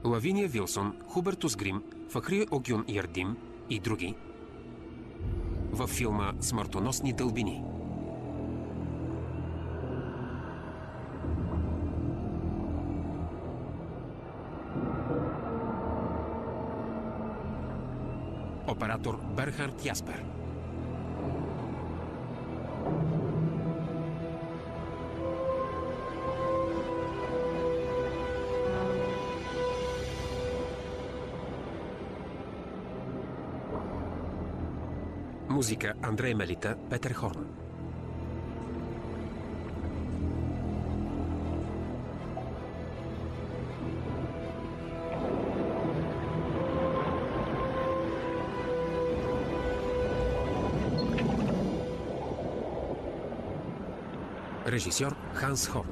Лавиния Вилсон, Хубертус Грим, Фахри Огюн Ярдим и други във филма «Смъртоносни дълбини». Оператор Берхард Яспер. Музика Андрей Мелита, Петър Хорн. Режисьор Ханс Хорн.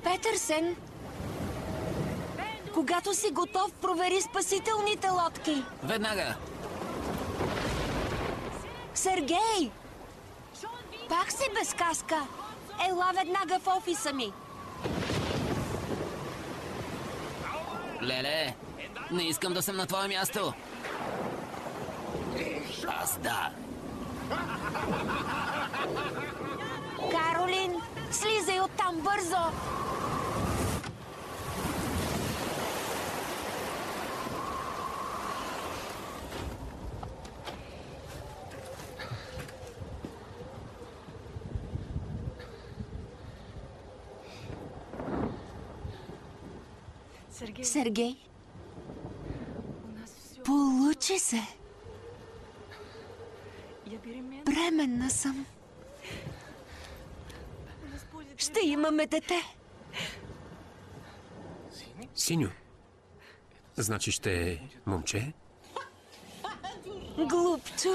Петърсен, когато си готов, провери спасителните лодки. Веднага! Сергей! Пак си без каска. Ела веднага в офиса ми. Леле, не искам да съм на твое място. Аз да. Каролин, слизай оттам бързо! Сергей, получи се. Бременна съм. Ще имаме дете. Синьо, значи ще е момче? Глупчо.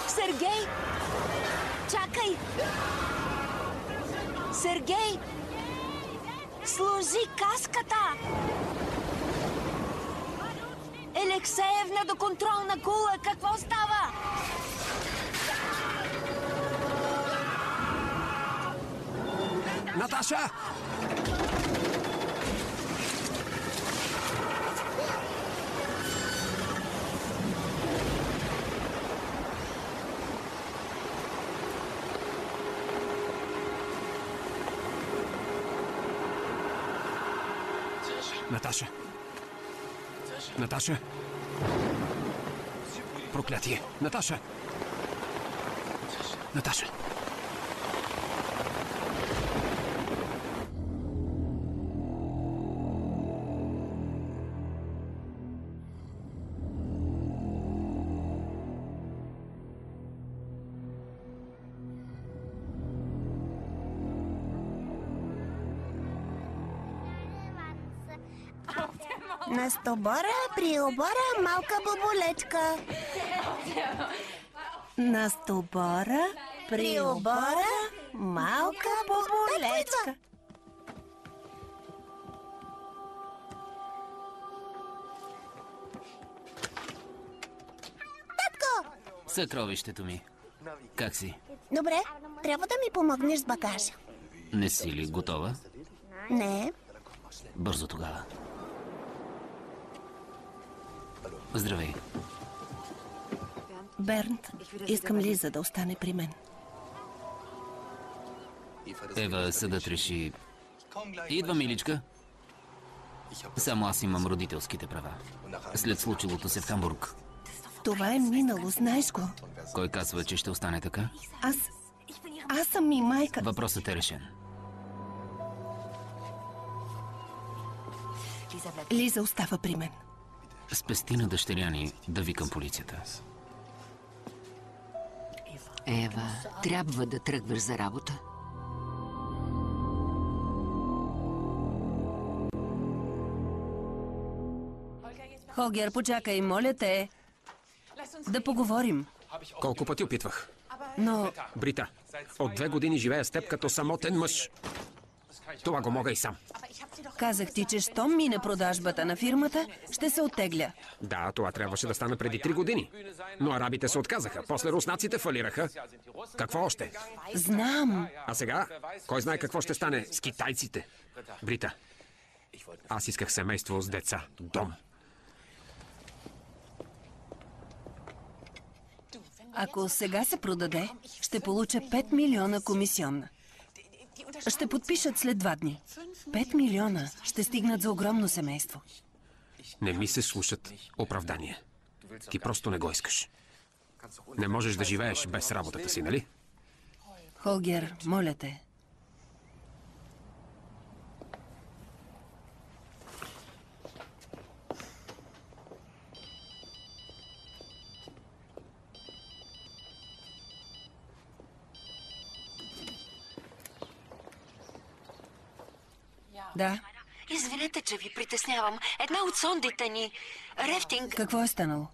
Сергей! Чакай! Сергей! Сложи каската! Елексеевна до контролна кула! Какво става? Наташа! Наташа! Наташа! Проклятие! Наташа! Наташа! На стобора, при обора, малка боболечка. На стобора, при обора, малка боболечка. Татко! Съкровището ми. Как си? Добре, трябва да ми помогнеш с багажа. Не си ли готова? Не. Бързо тогава. Здравей. Бернт, искам Лиза да остане при мен. Ева, съдът реши... Идва, миличка. Само аз имам родителските права. След случилото се в Хамбург. Това е минало, знаеш го. Кой казва, че ще остане така? Аз съм ми майка. Въпросът е решен. Лиза остава при мен. Спести на дъщеря ни да викам полицията. Ева, трябва да тръгваш за работа. Холгер, почакай, моля те. Да поговорим. Колко пъти опитвах? Но Брита, от 2 години живея с теб като самотен мъж. Това го мога и сам. казах ти, че щом мине продажбата на фирмата, ще се оттегля. Да, това трябваше да стане преди 3 години. Но арабите се отказаха. После руснаците фалираха. Какво още? Знам. А сега, кой знае какво ще стане с китайците? Брита, аз исках семейство с деца, дом. Ако сега се продаде, ще получа 5 милиона комисионна. Ще подпишат след 2 дни. 5 милиона ще стигнат за огромно семейство. Не ми се слушат оправдания. Ти просто не го искаш. Не можеш да живееш без работата си, нали? Холгер, моля те. Да, Извинете, че ви притеснявам. Една от сондите ни, Рефтинг, какво е станало?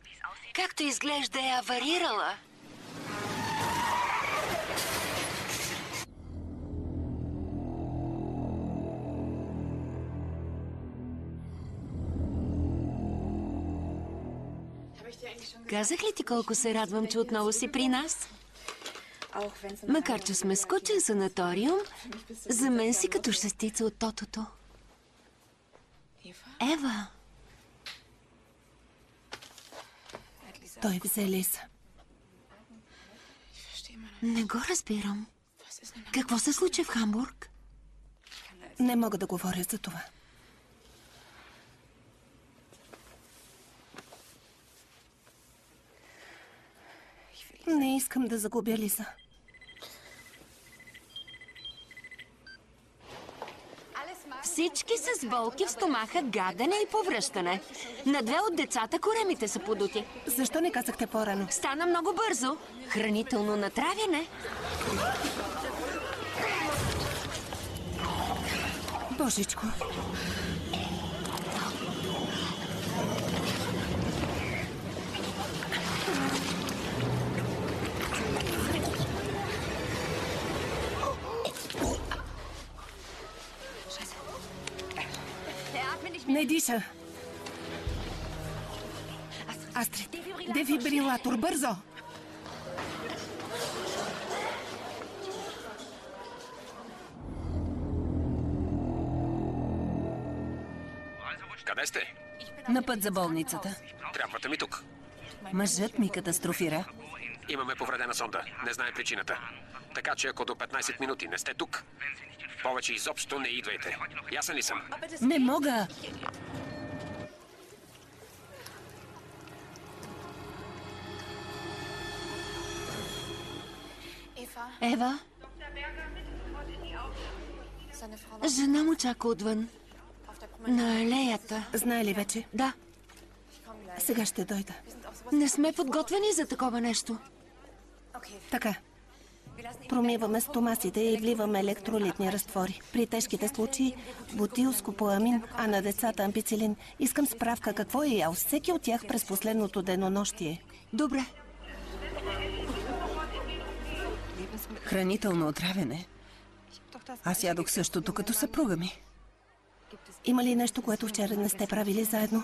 както изглежда е аварирала. Казах ли ти колко се радвам, че отново си при нас? Макар че сме скучен санаториум, за мен си като шестица от тотото. Ева, Той взе Лиса. не го разбирам. Какво се случи в Хамбург? Не мога да говоря за това. Не искам да загубя Лиса. Всички с болки в стомаха, гадене и повръщане. На 2 от децата коремите са подути. Защо не казахте по-рано? Стана много бързо. Хранително натравяне. Божичко. Не диша. Астрид, дефибрилатор, бързо! Къде сте? На път за болницата. Трябвате ми тук. Мъжът ми катастрофира. Имаме повредена сонда. Не знае причината. Така че ако до 15 минути не сте тук, повече изобщо не идвайте. Ясен ли съм? Не мога! Ева, жена му чака отвън. На алеята. Знае ли вече? Да, Сега ще дойда. не сме подготвени за такова нещо. Така. Промиваме стомасите и вливаме електролитни разтвори. При тежките случаи бутилскопоамин, а на децата ампицилин. Искам справка какво е ял всеки от тях през последното денонощие. Добре. Хранително отравяне. Аз ядох същото като съпруга ми. Има ли нещо, което вчера не сте правили заедно?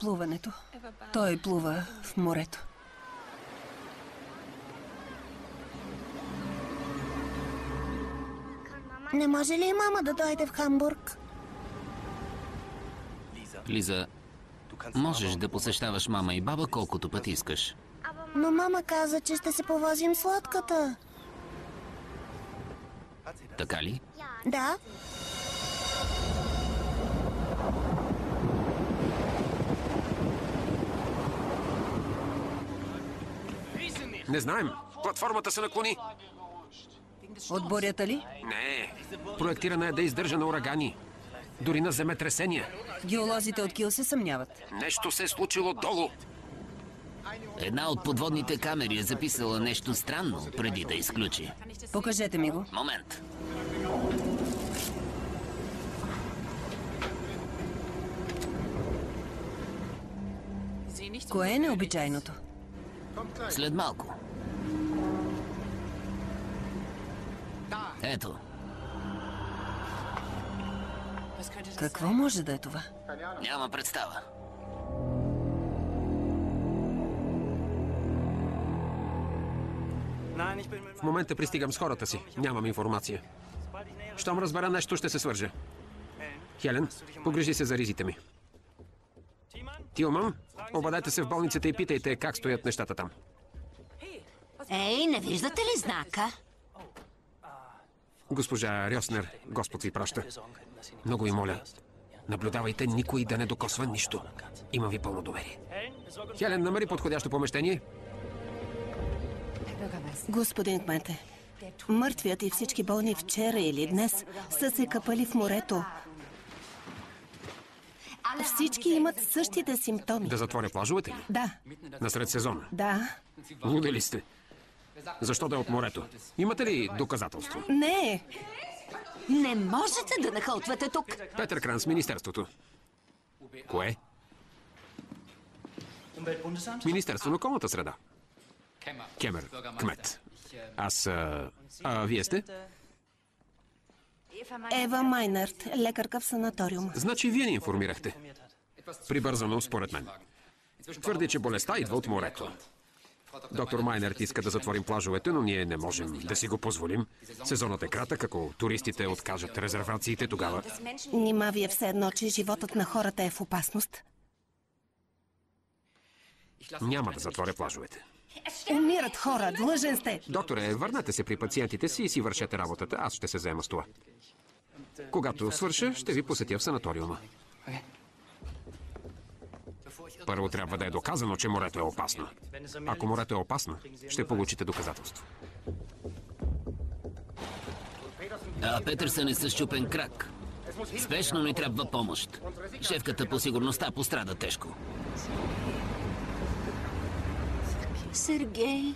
Плуването. Той плува в морето. Не може ли мама да дойде в Хамбург? Лиза, можеш да посещаваш мама и баба колкото пъти искаш. Но мама каза, че ще се повозим сладката. Така ли? Да. Не знаем. Платформата се наклони. От бурята ли? Не. Проектирана е да издържа на урагани. Дори на земетресения. Геолозите от Кил се съмняват. Нещо се е случило долу. Една от подводните камери е записала нещо странно преди да изключи. Покажете ми го. Момент. Кое е необичайното? След малко. Ето. Какво може да е това? Няма представа. В момента пристигам с хората си. Нямам информация. Щом разбера нещо, ще се свържа. Хелен, погрижи се за ризите ми. Тилман, обадете се в болницата и питайте как стоят нещата там. Ей, не виждате ли знака? Госпожа Рьоснер, Господ ви праща. Много ви моля, наблюдавайте никой да не докосва нищо. Имам ви пълно доверие. Хелен, намери подходящо помещение. Господин кмете, мъртвият и всички болни вчера или днес са се къпали в морето. Всички имат същите симптоми. Да затворя плажовете ли? Да, Насред сезона. да. Луди ли сте? Защо да е от морето? Имате ли доказателство? Не, Не можете да нахълтвате тук. Петър Кранц, Министерството. Кое? Министерство на околната среда. Кемер, кмет. Вие сте? Ева Майнерт, лекарка в санаториум. Значи вие ни информирахте. Прибързано, според мен. Твърди, че болестта идва от морето. Доктор Майнерт иска да затворим плажовете, но ние не можем да си го позволим. Сезонът е кратък, ако туристите откажат резервациите, тогава... Нима ви е все едно, че животът на хората е в опасност? Няма да затворя плажовете. Умират хора, длъжен сте! Докторе, върнете се при пациентите си и си вършете работата. Аз ще се заема с това. Когато свърша, ще ви посетя в санаториума. Първо трябва да е доказано, че морето е опасно. Ако морето е опасно, ще получите доказателство. Петърсън е със счупен крак. Спешно ни трябва помощ. Шефката по сигурността пострада тежко. Сергей.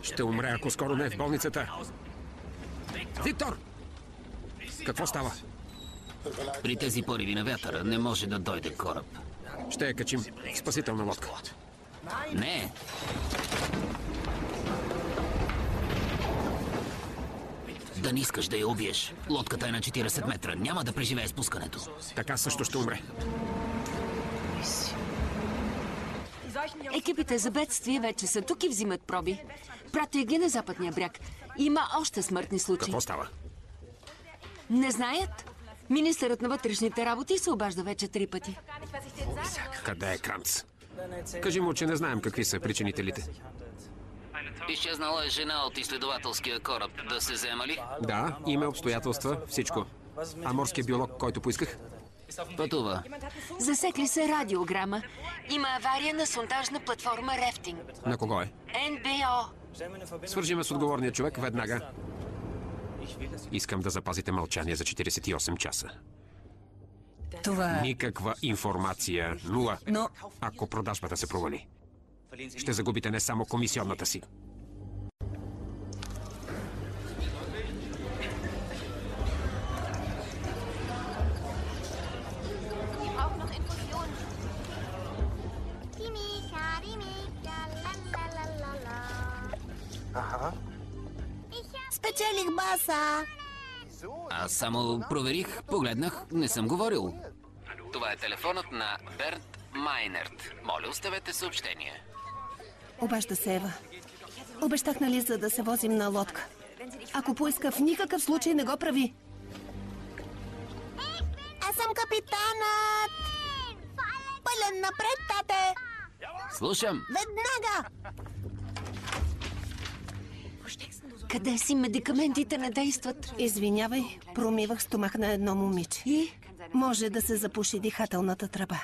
Ще умре, ако скоро не е в болницата. Виктор! Какво става? При тези пориви на вятъра не може да дойде кораб. Ще я качим в спасителна лодка. Не! Да не искаш да я убиеш. Лодката е на 40 метра. Няма да преживее спускането. Така също ще умре. Екипите за бедствие вече са тук и взимат проби. Пратя ги на западния бряг. Има още смъртни случаи. Какво става? Не знаят? Министърът на вътрешните работи се обажда вече 3 пъти. Къде е Кранц? Кажи му, че не знаем какви са причинителите. Изчезнала е жена от изследователския кораб. Да се взема ли? Да, име, обстоятелства, всичко. А морския биолог, който поисках? Пътува. Засекли се радиограма. Има авария на сондажна платформа Рефтинг. На кого е? НБО. Свържиме с отговорния човек веднага. Искам да запазите мълчание за 48 часа. Това... Никаква информация. Нула. Но... Ако продажбата се провали, ще загубите не само комисионната си. Спечелих баса. Аз само проверих, погледнах, не съм говорил. Това е телефонът на Бернт Майнерт. Моля, оставете съобщение. Обажда се Ева. Обещах на Лиза да се возим на лодка. Ако поиска, в никакъв случай не го прави. Аз съм капитанът. Пълен напред, тате. Слушам. Веднага. Къде си? Медикаментите не действат. Извинявай, промивах стомах на едно момиче. И? Може да се запуши дихателната тръба.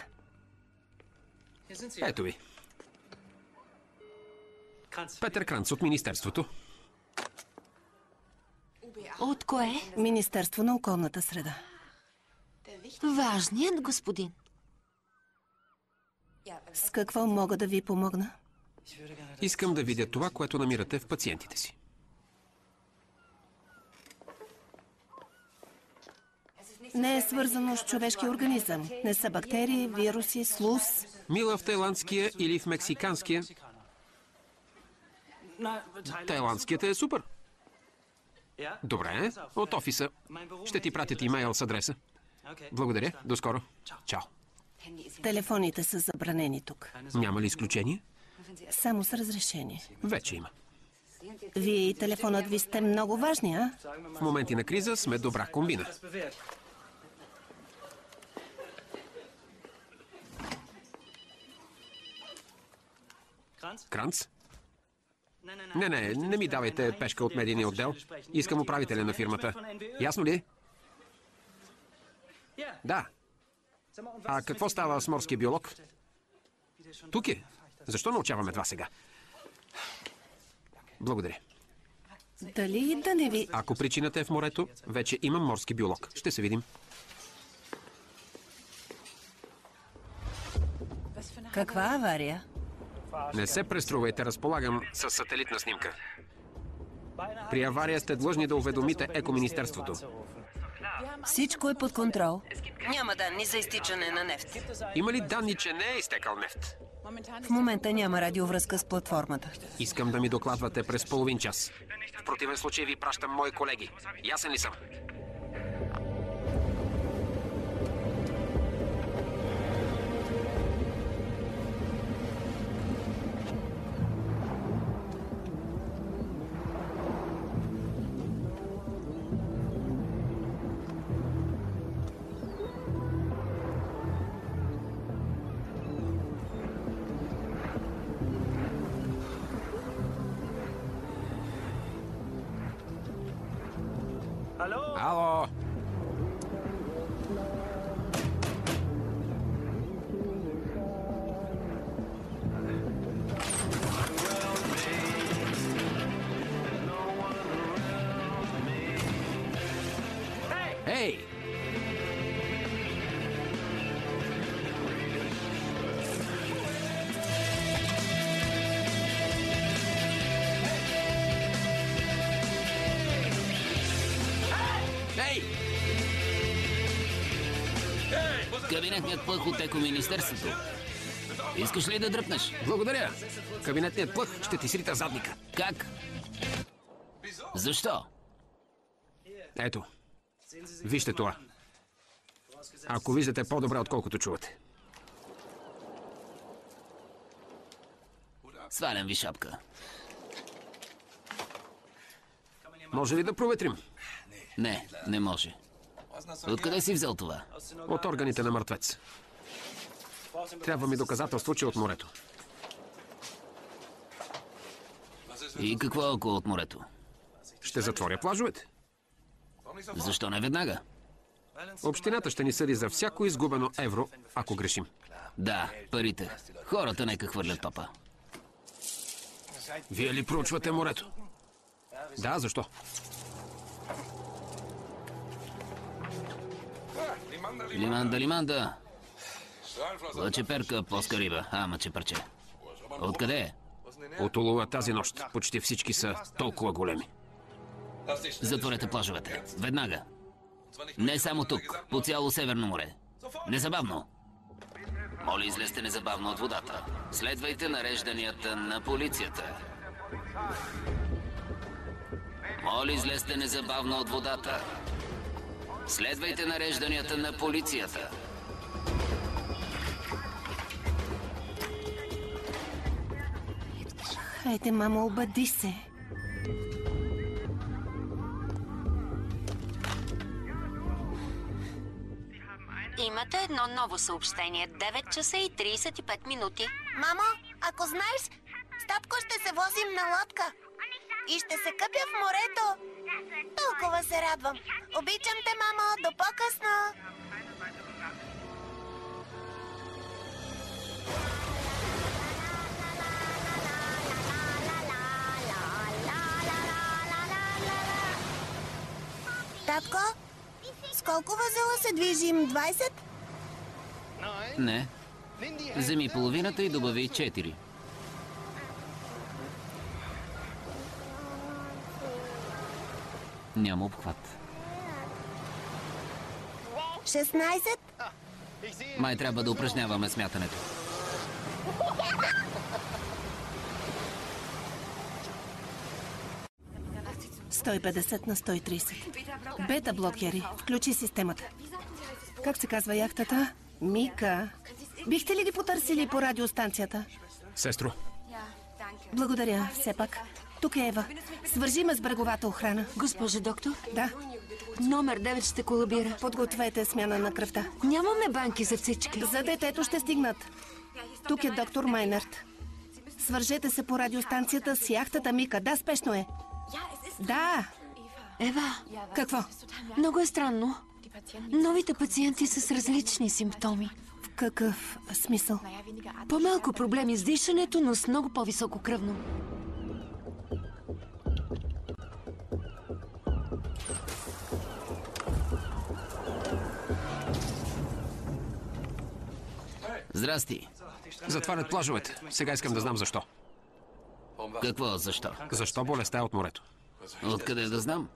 Ето ви. Петър Кранц от Министерството. От кое? Министерство на околната среда. Важният господин. С какво мога да ви помогна? Искам да видя това, което намирате в пациентите си. Не е свързано с човешки организъм. Не са бактерии, вируси, слуз. Мила в тайландския или в мексиканския? Тайландският е супер. Добре, от офиса. Ще ти пратят имейл с адреса. Благодаря, до скоро. Чао. Телефоните са забранени тук. Няма ли изключение? Само с разрешение. Вече има. Вие и телефонът ви сте много важни, а? В моменти на криза сме добра комбина. Кранц? Не ми давайте пешка от медийния отдел. Искам управителя на фирмата. Ясно ли? Да. А какво става с морския биолог? Тук е. Защо научаваме това сега? Благодаря. Дали да не ви... Ако причината е в морето, вече имам морски биолог. Ще се видим. Каква авария? Не се преструвайте, разполагам с сателитна снимка. При авария сте длъжни да уведомите Екоминистерството. Всичко е под контрол. Няма данни за изтичане на нефт. Има ли данни, че не е изтекал нефт? В момента няма радиовръзка с платформата. Искам да ми докладвате през половин час. В противен случай ви пращам мои колеги. Ясен ли съм? Ало! Ей! Кабинетният плъх от Екоминистерството. Искаш ли да дръпнеш? Благодаря. Кабинетният плъх ще ти срита задника. Как? Защо? Ето. Вижте това. Ако виждате по-добре, отколкото чувате. Свалям ви шапка. Може ли да проветрим? Не може. Откъде си взел това? От органите на мъртвец. Трябва ми доказателство, че от морето. И какво ако от морето? Ще затворя плажовете. Защо не веднага? Общината ще ни съди за всяко изгубено евро, ако грешим. Да, парите. Хората нека хвърлят топа. Вие ли проучвате морето? Да, защо? Лиманда. Лъчеперка, плоска риба. Мъчепърче. Откъде е? От улова тази нощ. Почти всички са толкова големи. Затворете плажовете. Веднага. Не само тук. По цяло Северно море. Незабавно. Моля, излезте незабавно от водата. Следвайте нарежданията на полицията. Моля, излезте незабавно от водата. Следвайте нарежданията на полицията. Хайде, мамо, обади се. Имате едно ново съобщение. 9 часа и 35 минути. Мамо, ако знаеш, с татко ще се возим на лодка. И ще се къпя в морето. Толкова се радвам. Обичам те, мамо. До по-късно. Татко, с колко възела се движим? 20? Не. Вземи половината и добави 4. Няма обхват. 16? Май трябва да упражняваме смятането. ...150 на 130. Бета блокери. Включи системата. Как се казва яхтата? Мика. Бихте ли ги потърсили по радиостанцията? Сестро, Благодаря, все пак. Тук е Ева. Свържи ме с бреговата охрана. Госпожа доктор, Да, номер 9 ще колабира. подгответе смяна на кръвта. Нямаме банки за всички. За детето ще стигнат. Тук е доктор Майнерт. Свържете се по радиостанцията с яхтата Мика. Да, спешно е. Да. Ева, Какво? много е странно. Новите пациенти са с различни симптоми. В какъв смисъл? По-малко проблеми с дишането, но с много по-високо кръвно. Здрасти. затварят плажовете. Сега искам да знам защо. Какво? Защо? Защо болестта е от морето? Откъде да знам?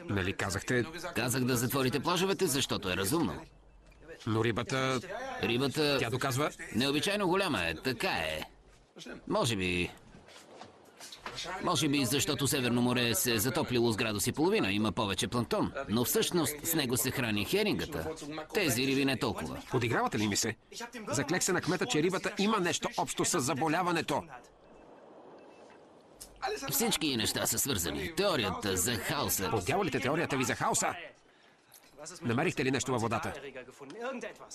Нали казахте, Казах да затворите плажовете, защото е разумно. но рибата... Рибата Тя доказва... необичайно голяма е, така е. Може би защото Северно море се е затоплило с градус и половина, има повече планктон. Но всъщност с него се храни херингата. Тези риби не толкова. Подигравате ли ми се? Заклех се на кмета, че рибата има нещо общо с заболяването. Всички неща са свързани. Теорията за хаоса. Подявалите теорията ви за хаоса? Намерихте ли нещо във водата?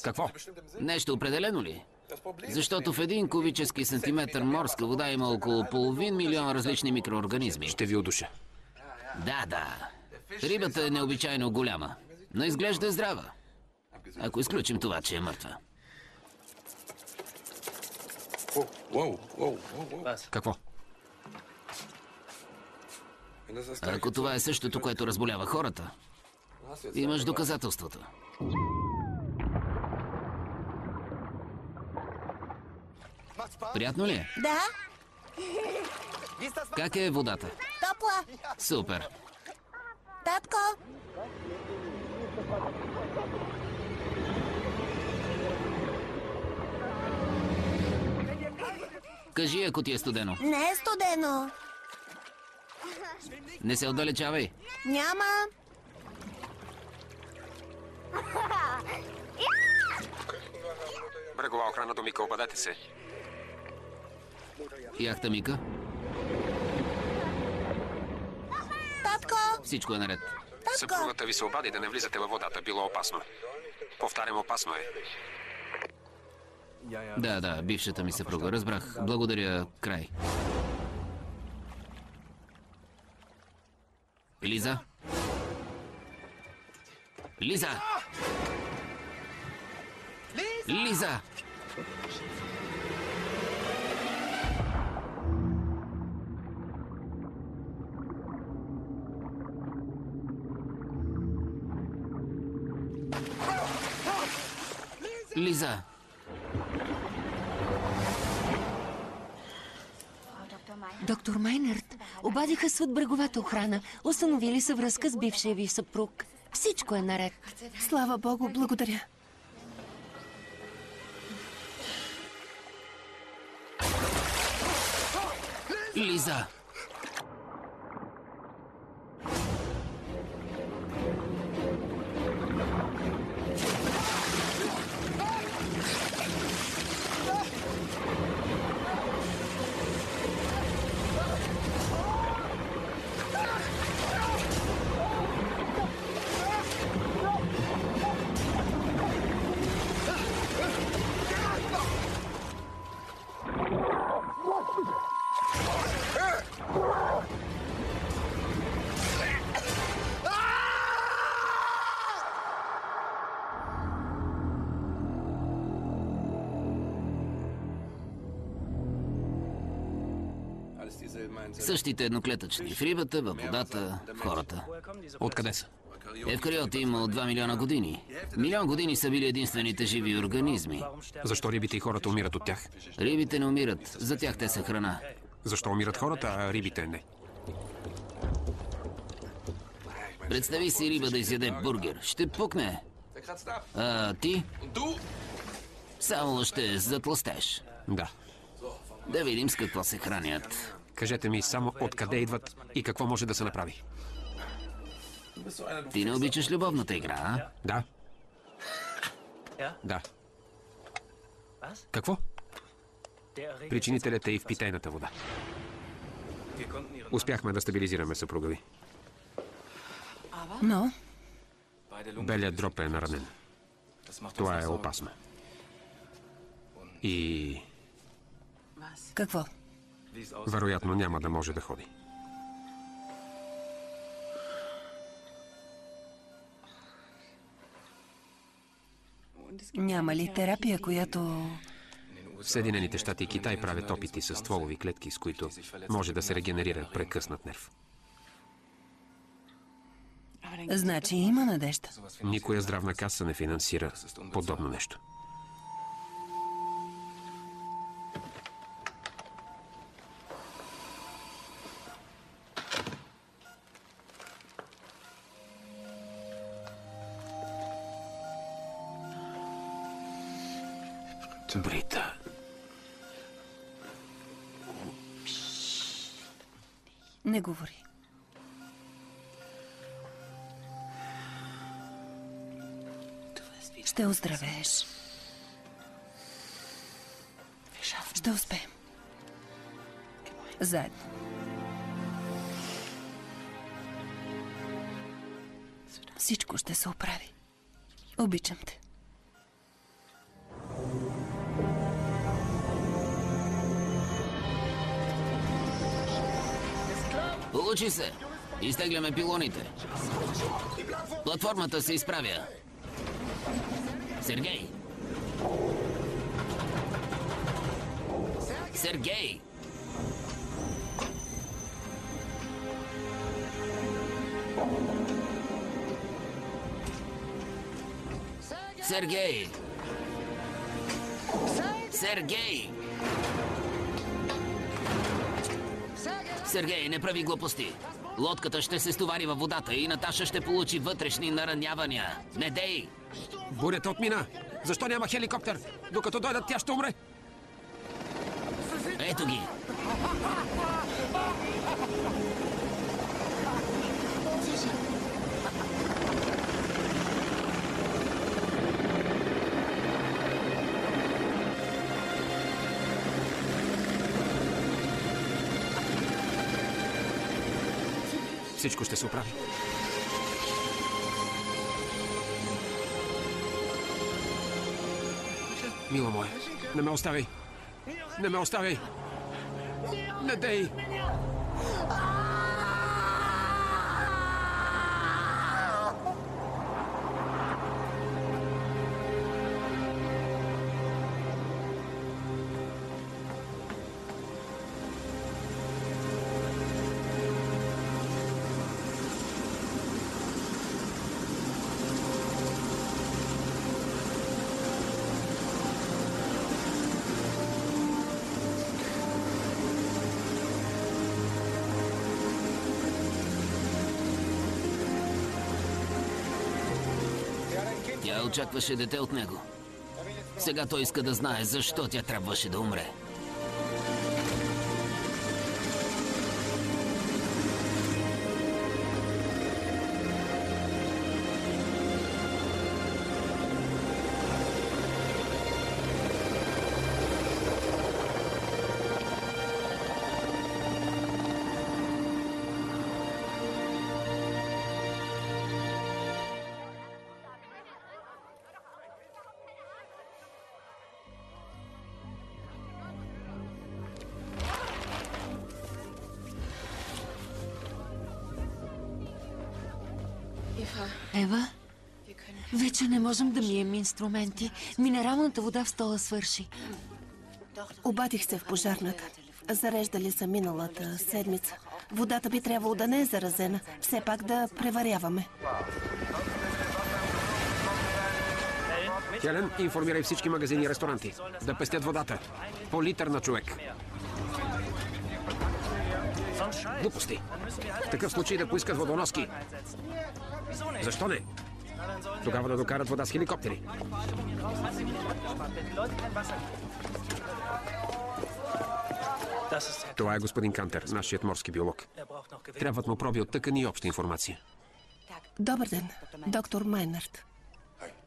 Какво? Нещо определено ли? Защото в един кубически сантиметър морска вода има около половин милион различни микроорганизми. Ще ви удуша. Да. Рибата е необичайно голяма, но изглежда здрава. Ако изключим това, че е мъртва. Какво? Ако това е същото, което разболява хората, имаш доказателството. Приятно ли е? Да, Как е водата? топла. Супер. Татко, Кажи, ако ти е студено. не е студено. Не се отдалечавай. Няма. Брегова охрана до Мика, обадете се. Яхта Мика, Татко, всичко е наред. татко. Съпругата ви се обади да не влизате във водата. Било опасно. Повтарям, опасно е. Да, бившата ми съпруга. Разбрах. Благодаря. Край. Лиза? Лиза! Лиза! Лиза! Доктор Майнерт, обадиха се от бреговата охрана. Установили са връзка с бившия ви съпруг. Всичко е наред. Слава Богу, благодаря. Лиза! Същите едноклетъчни. В рибата, във водата, в хората. Откъде са? Евкариоти има от 2 милиона години. Милион години са били единствените живи организми. Защо рибите и хората умират от тях? Рибите не умират. За тях те са храна. Защо умират хората, а рибите не? Представи си риба да изяде бургер. Ще пукне. А ти? Само ще затлъстеш. Да. Да видим с какво се хранят. Кажете ми само откъде идват и какво може да се направи. Ти не обичаш любовната игра, а? Да. Да. Какво? Причинителят е и в питейната вода. Успяхме да стабилизираме съпруга ви. Но Белият дроб е наранен. Това е опасно. И какво? вероятно няма да може да ходи. Няма ли терапия, която... В Съединените щати и Китай правят опити с стволови клетки, с които може да се регенерира прекъснат нерв. Значи има надежда. Никоя здравна каса не финансира подобно нещо. Брита. Не говори. Ще оздравееш. Ще успеем. Заедно. Всичко ще се оправи. Обичам те. Получи се. Изтегляме пилоните. Платформата се изправя. Сергей! Сергей! Сергей! Сергей! Сергей, не прави глупости. Лодката ще се стовари във водата и Наташа ще получи вътрешни наранявания. Не дей! Бурята отмина. Защо няма хеликоптер? Докато дойдат, тя ще умре. Ето ги! Всичко ще се оправи. Мила моя, не ме оставяй! Не ме оставяй! Не дей! Тя очакваше дете от него. Сега той иска да знае защо тя трябваше да умре. Ева, вече не можем да мием инструменти. Минералната вода в стола свърши. Обадих се в пожарната. Зареждали са миналата седмица. Водата би трябвало да не е заразена. Все пак да преваряваме. Хелен, информирай всички магазини и ресторанти да пестят водата. По литър на човек. Глупости. В такъв случай да поискат водоноски. Защо не? Тогава да докарат вода с хеликоптери. Това е господин Кантер, нашият морски биолог. Трябват му проби от тъкани и обща информация. Добър ден, доктор Майнерт.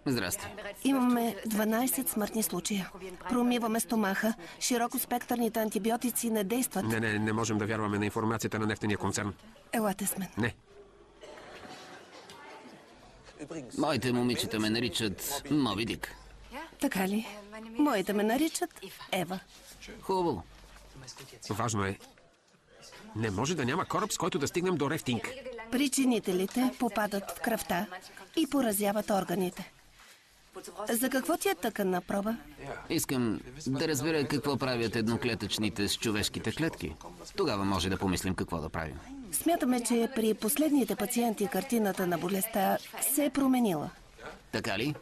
Здрасти. Имаме 12 смъртни случая. Промиваме стомаха. Широкоспектърните антибиотици не действат. Не можем да вярваме на информацията на нефтения концерн. Елате с мен. Не. Моите момичета ме наричат Моби Дик. Така ли? Моите ме наричат Ева. Хубаво. Важно е. Не може да няма кораб, с който да стигнем до Рефтинг. Причинителите попадат в кръвта и поразяват органите. За какво ти е тъканна проба? Искам да разбера какво правят едноклетъчните с човешките клетки. Тогава може да помислим какво да правим. Смятаме, че при последните пациенти картината на болестта се е променила. Така ли?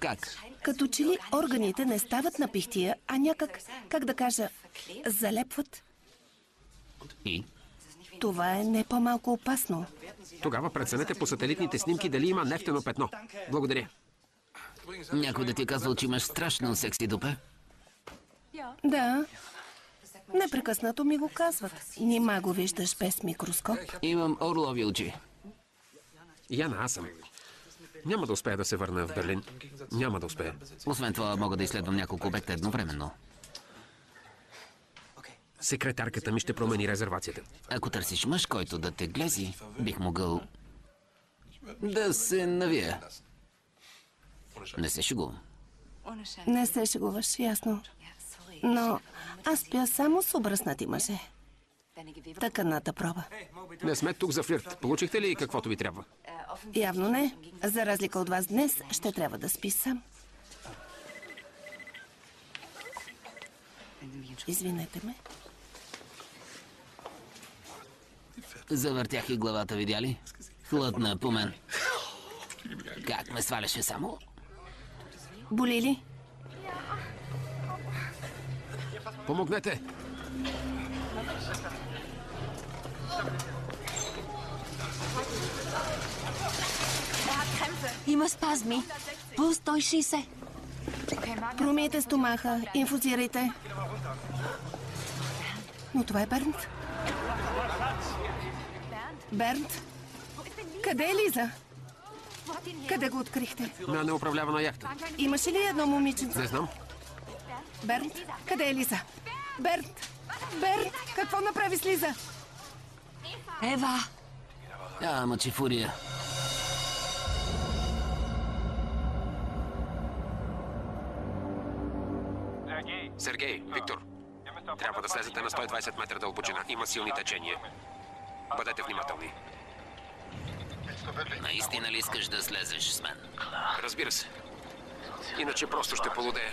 Как? Като че ли органите не стават на пихтия, а някак, как да кажа, залепват. И? Това е не по-малко опасно. Тогава преценете по сателитните снимки дали има нефтено петно. Благодаря. Някой да ти е казал, че имаш страшно секси дупе? Да. Непрекъснато ми го казват. Нима го виждаш без микроскоп. Имам орлови очи. Яна, аз съм. Няма да успея да се върна в Берлин. Няма да успея. Освен това, мога да изследвам няколко обекта едновременно. Секретарката ми ще промени резервацията. Ако търсиш мъж, който да те глези, бих могъл да се навия. Не се шегувам. Не се шегуваш, ясно. Но аз спя само с обръснати мъже. Тъканната проба. Не сме тук за флирт. Получихте ли каквото ви трябва? Явно не. За разлика от вас днес, ще трябва да спи сам. Извинете ме. Завъртях и главата, видя ли? Хлътна по мен. Как ме сваляше само? Боли ли? Помогнете! Има спазми. Пулс 160. Промийте стомаха, инфузирайте. Но това е Бернт. Бернт? Къде е Лиза? Къде го открихте? На неуправлявана яхта. Имаше ли едно момиченце? Не знам. Бернт? Къде е Лиза? Бернт! Бернт! Какво направи с Лиза? Ева! Ама че фурия. Сергей, Виктор. Трябва да слезете на 120 метра дълбочина. Има силни течения. Бъдете внимателни. Наистина ли искаш да слезеш с мен? Разбира се. Иначе просто ще полудея.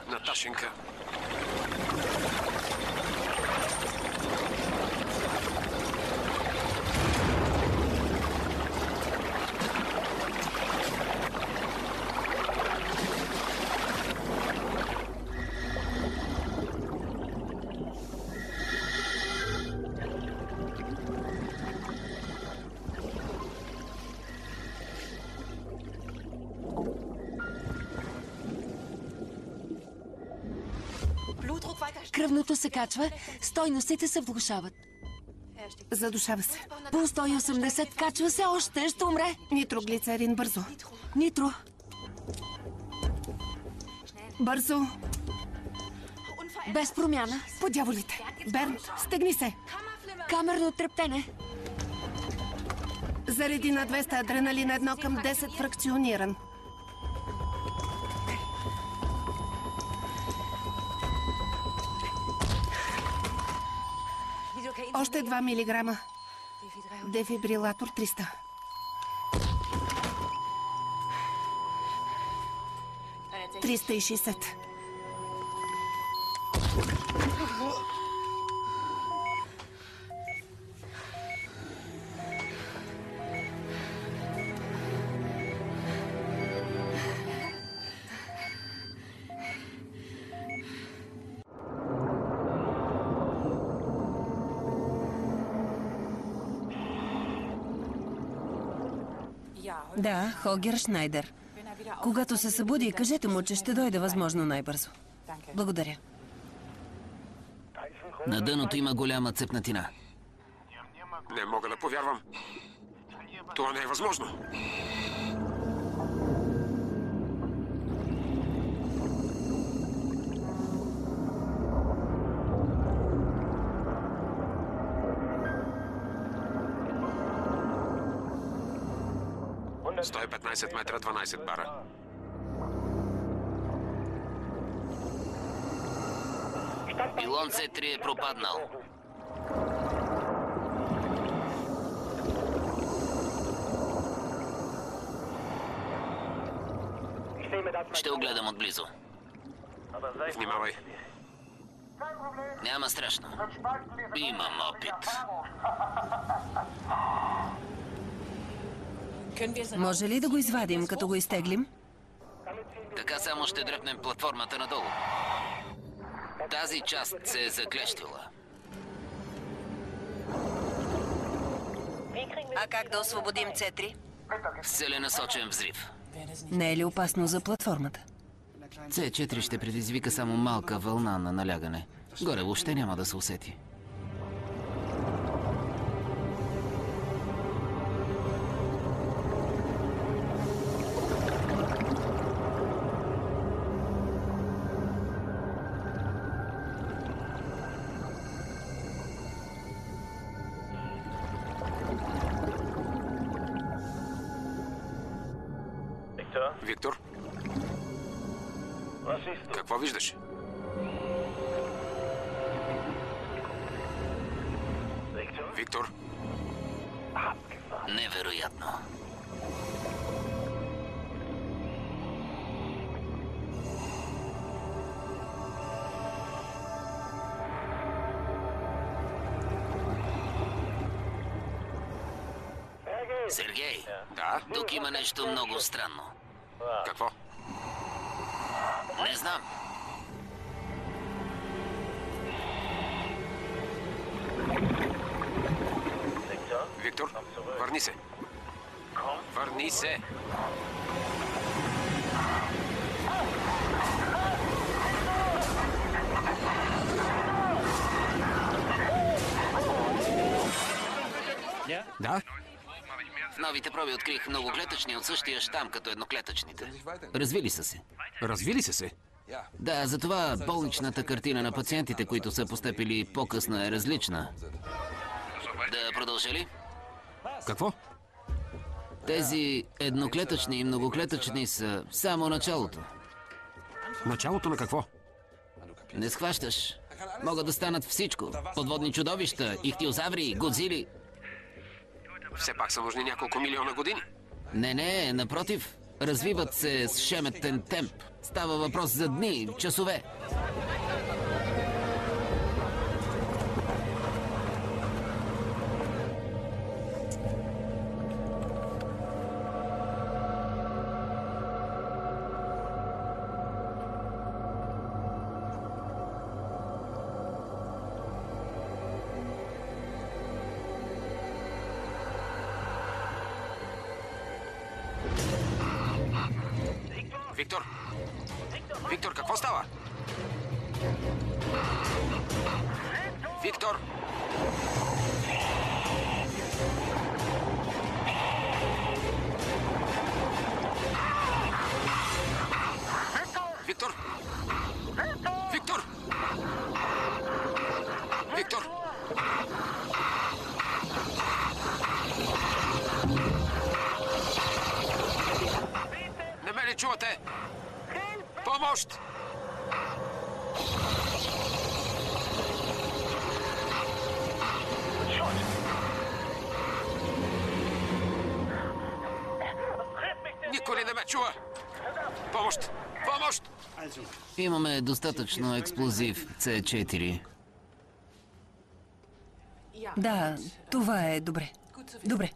Наташенка. Кръвното се качва, стойностите се влошават. Задушава се. Пулс 180, качва се още, ще умре. Нитроглицерин, бързо. Нитро. Бързо. Без промяна. По дяволите. Бернт, стегни се. Камерно трептене. Зареди на 200 адреналин 1 към 10 фракциониран. Още 2 милиграма. Дефибрилатор 300. Триста и 60. Да, Хогер Шнайдер. Когато се събуди, кажете му, че ще дойде възможно най-бързо. Благодаря. На дъното има голяма цепнатина. Не мога да повярвам. Това не е възможно. Сто 15 метра, 12 бара. Пилон С3 е пропаднал. Ще огледам отблизо. Внимавай. Няма страшно. Имам опит. Може ли да го извадим, като го изтеглим? Така само ще дръпнем платформата надолу. Тази част се е заклещила. А как да освободим С3? Целенасочен взрив. Не е ли опасно за платформата? С4 ще предизвика само малка вълна на налягане. Горе въобще няма да се усети. Виктор? Какво виждаш? Виктор? Невероятно. Сергей, Да? тук има нещо много странно. Какво? Не знам. Виктор, върни се. Върни се. Да? В новите проби открих многоклетъчни от същия щам като едноклетъчните. Развили са се. Развили се? Да, затова болничната картина на пациентите, които са постъпили по-късно, е различна. Да продължа ли? Какво? Тези едноклетъчни и многоклетъчни са само началото. Началото на какво? Не схващаш. Могат да станат всичко. Подводни чудовища, ихтиозаври, годзили. Все пак са нужни няколко милиона години. Не, напротив. Развиват се с шеметен темп. Става въпрос за дни, часове. Виктор! Виктор, какво става? Виктор! Виктор! Виктор! Виктор! Не ме ли чувате? Помощ! Никой ли не ме чува? Помощ! Помощ! Имаме достатъчно експлозив С4. Да, това е добре. Добре.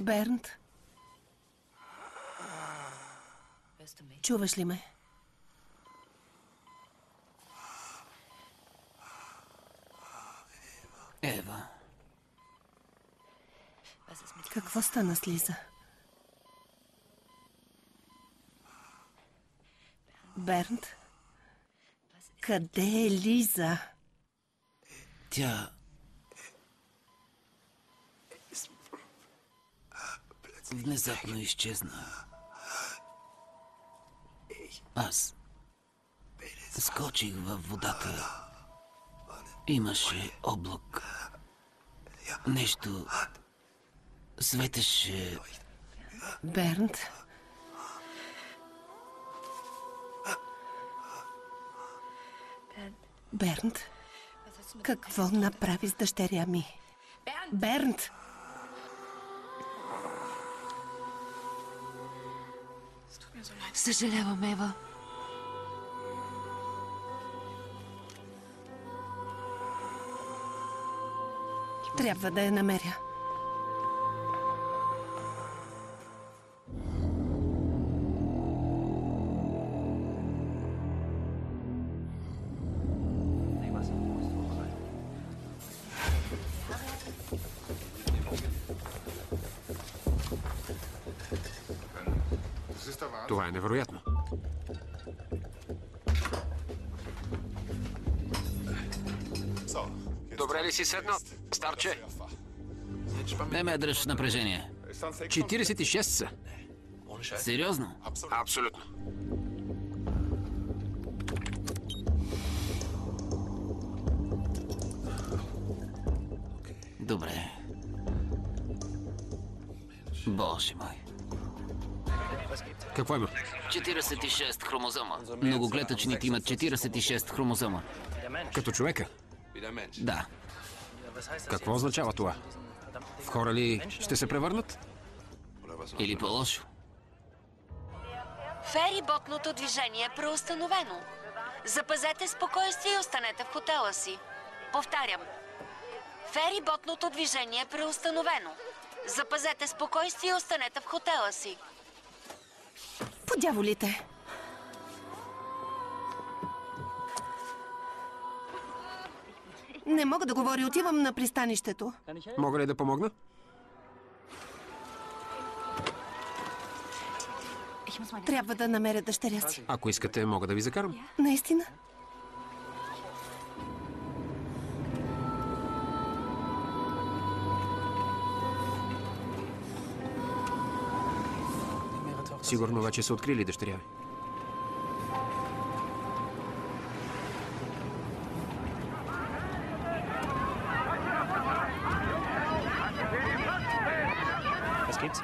Бернт? Чуваш ли ме? Ева. Какво стана с Лиза? Бернт? Къде е Лиза? Тя... внезапно изчезна. Аз скочих във водата. Имаше облак. Нещо светеше. Бернт? Бернт? Какво направи с дъщеря ми? Бернт! Съжалявам, Ева. Трябва да я намеря. Това е невероятно. Добре ли си седнал, старче? Не ме дръж в напрежение. 46 са. Сериозно? Абсолютно. Добре. Боже мой. Какво има? 46 хромозома. Многоклетъчните имат 46 хромозома. Като човека? Да. Какво означава това? В хора ли ще се превърнат? Или по-лошо. Фериботното движение е преустановено. Запазете спокойствие и останете в хотела си. Повтарям. Фериботното движение е преустановено. Запазете спокойствие и останете в хотела си. По дяволите! Не мога да говоря, отивам на пристанището. Мога ли да помогна? Трябва да намеря дъщеря си. Ако искате, мога да ви закарам. Наистина? Сигурно вече са открили дъщеря ви.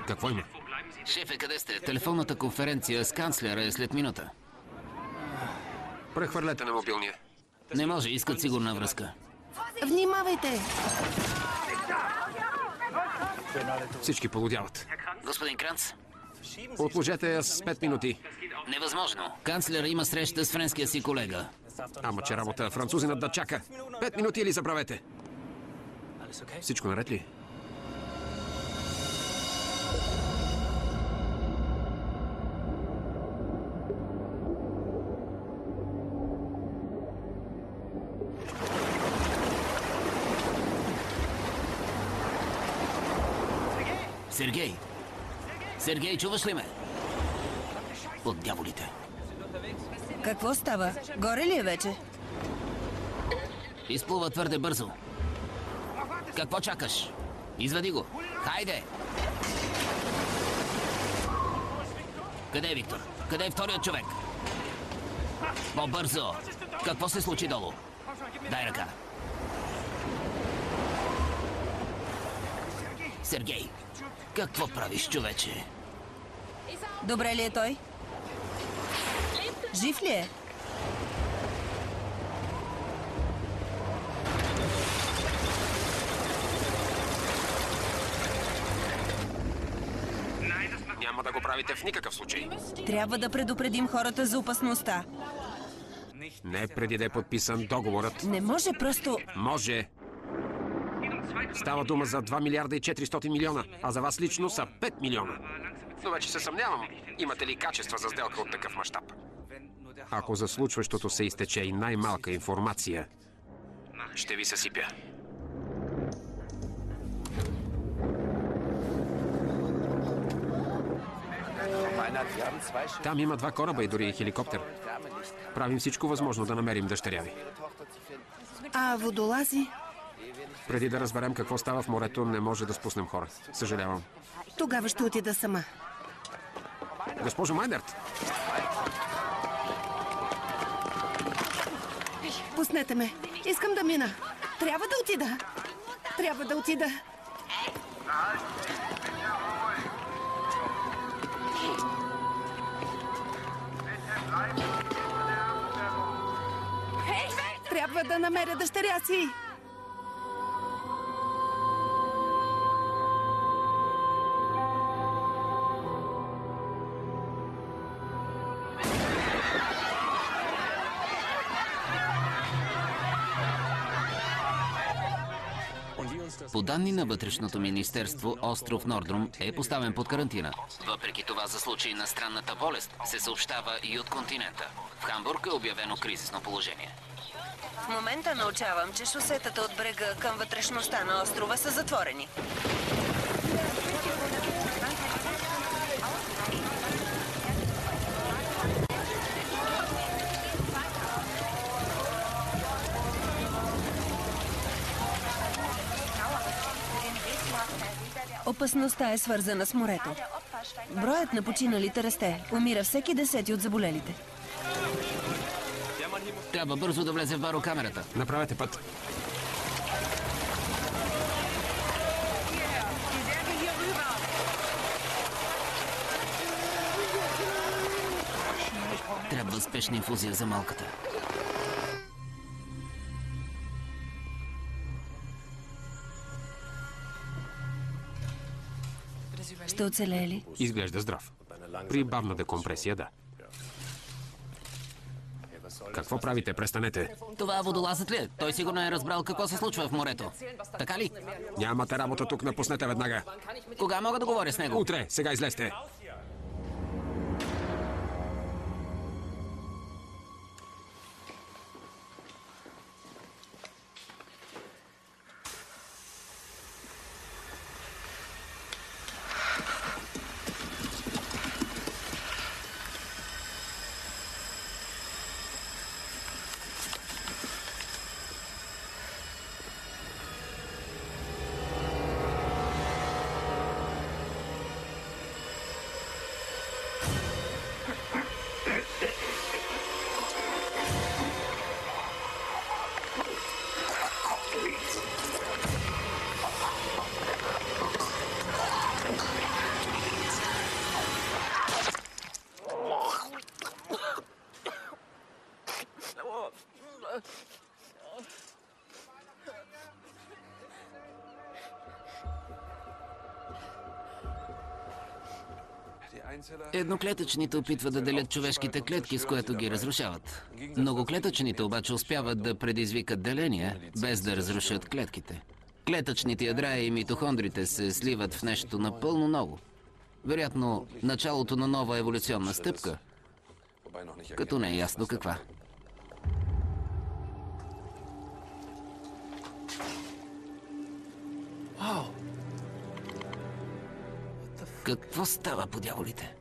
Какво има? Шефе, къде сте? Телефонната конференция с канцлера е след минута. Прехвърлете на мобилния. Не може, искат сигурна връзка. Внимавайте! Всички полудяват. Господин Кранц? Отложете я с 5 минути. Невъзможно. Канцлера има среща с френския си колега. Ама че работа французинът да чака. 5 минути или забравете. Всичко наред ли? Сергей! Сергей, чуваш ли ме? От дяволите. Какво става? Горе ли е вече? Изплува твърде бързо. Какво чакаш? Извади го. Хайде! Къде е Виктор? Къде е вторият човек? По-бързо! Какво се случи долу? Дай ръка. Сергей, какво правиш, човече? Добре ли е той? Жив ли е? Няма да го правите в никакъв случай. Трябва да предупредим хората за опасността. Не преди да е подписан договорът. Не може просто... Може. Става дума за 2 милиарда и 400 милиона, а за вас лично са 5 милиона. Но вече се съмнявам, имате ли качества за сделка от такъв мащаб? Ако за случващото се изтече и най-малка информация, ще ви съсипя. Там има 2 кораба и дори хеликоптер. Правим всичко възможно да намерим дъщеря ви. А водолази? Преди да разберем какво става в морето, не може да спуснем хора. Съжалявам. Тогава ще отида сама. Госпожо Майнерт! Пуснете ме. Искам да мина. Трябва да отида. Трябва да отида. Трябва да намеря дъщеря си. По данни на Вътрешното министерство, остров Нордрум е поставен под карантина. Въпреки това, за случай на странната болест се съобщава и от континента. В Хамбург е обявено кризисно положение. В момента научавам, че шосетата от брега към вътрешността на острова са затворени. Опасността е свързана с морето. Броят на починалите расте. Умира всеки 10 от заболелите. Трябва бързо да влезе в барокамерата. Направете път. Трябва спешна инфузия за малката. Ще оцелее ли? Изглежда здрав. При бавна декомпресия, да. Какво правите? Престанете. Това водолазът ли е? Той сигурно е разбрал какво се случва в морето. Така ли? Нямате работа тук, напуснете веднага. Кога мога да говоря с него? Утре, сега излезте. Едноклетъчните опитват да делят човешките клетки, с което ги разрушават. Многоклетъчните обаче успяват да предизвикат деление, без да разрушат клетките. Клетъчните ядра и митохондрите се сливат в нещо напълно ново. Вероятно, началото на нова еволюционна стъпка, като не е ясно каква. Какво става по дяволите?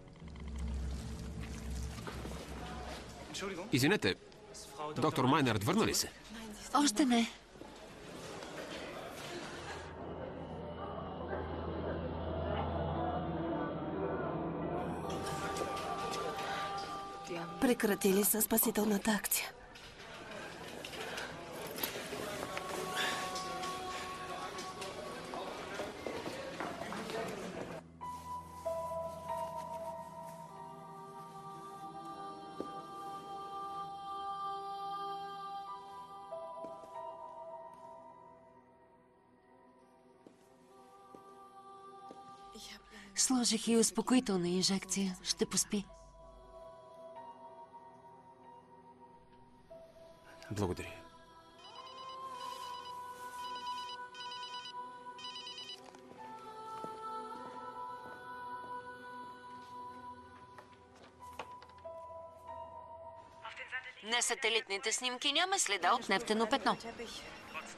Извинете, доктор Майнерт върна ли се? Още не. Прекратили са спасителната акция. Сложих и успокоителна инжекция. Ще поспи. Благодаря. На сателитните снимки няма следа от нефтено петно.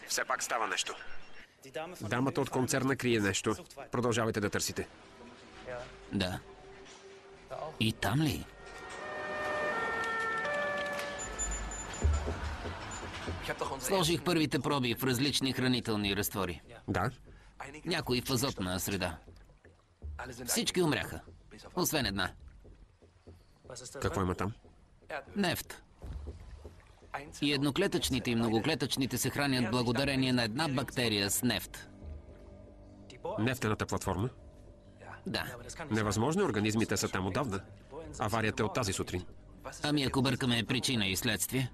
Все пак става нещо. Дамата от концерна крие нещо. Продължавайте да търсите. Да. И там ли? Сложих първите проби в различни хранителни разтвори. Да? Някои в азотна среда. Всички умряха. Освен една. Какво има там? Нефт. И едноклетъчните и многоклетъчните се хранят благодарение на една бактерия с нефт. Нефтената платформа? Да. Невъзможно, организмите са там отдавна. Аварията е от тази сутрин. Ами ако бъркаме причина и следствие?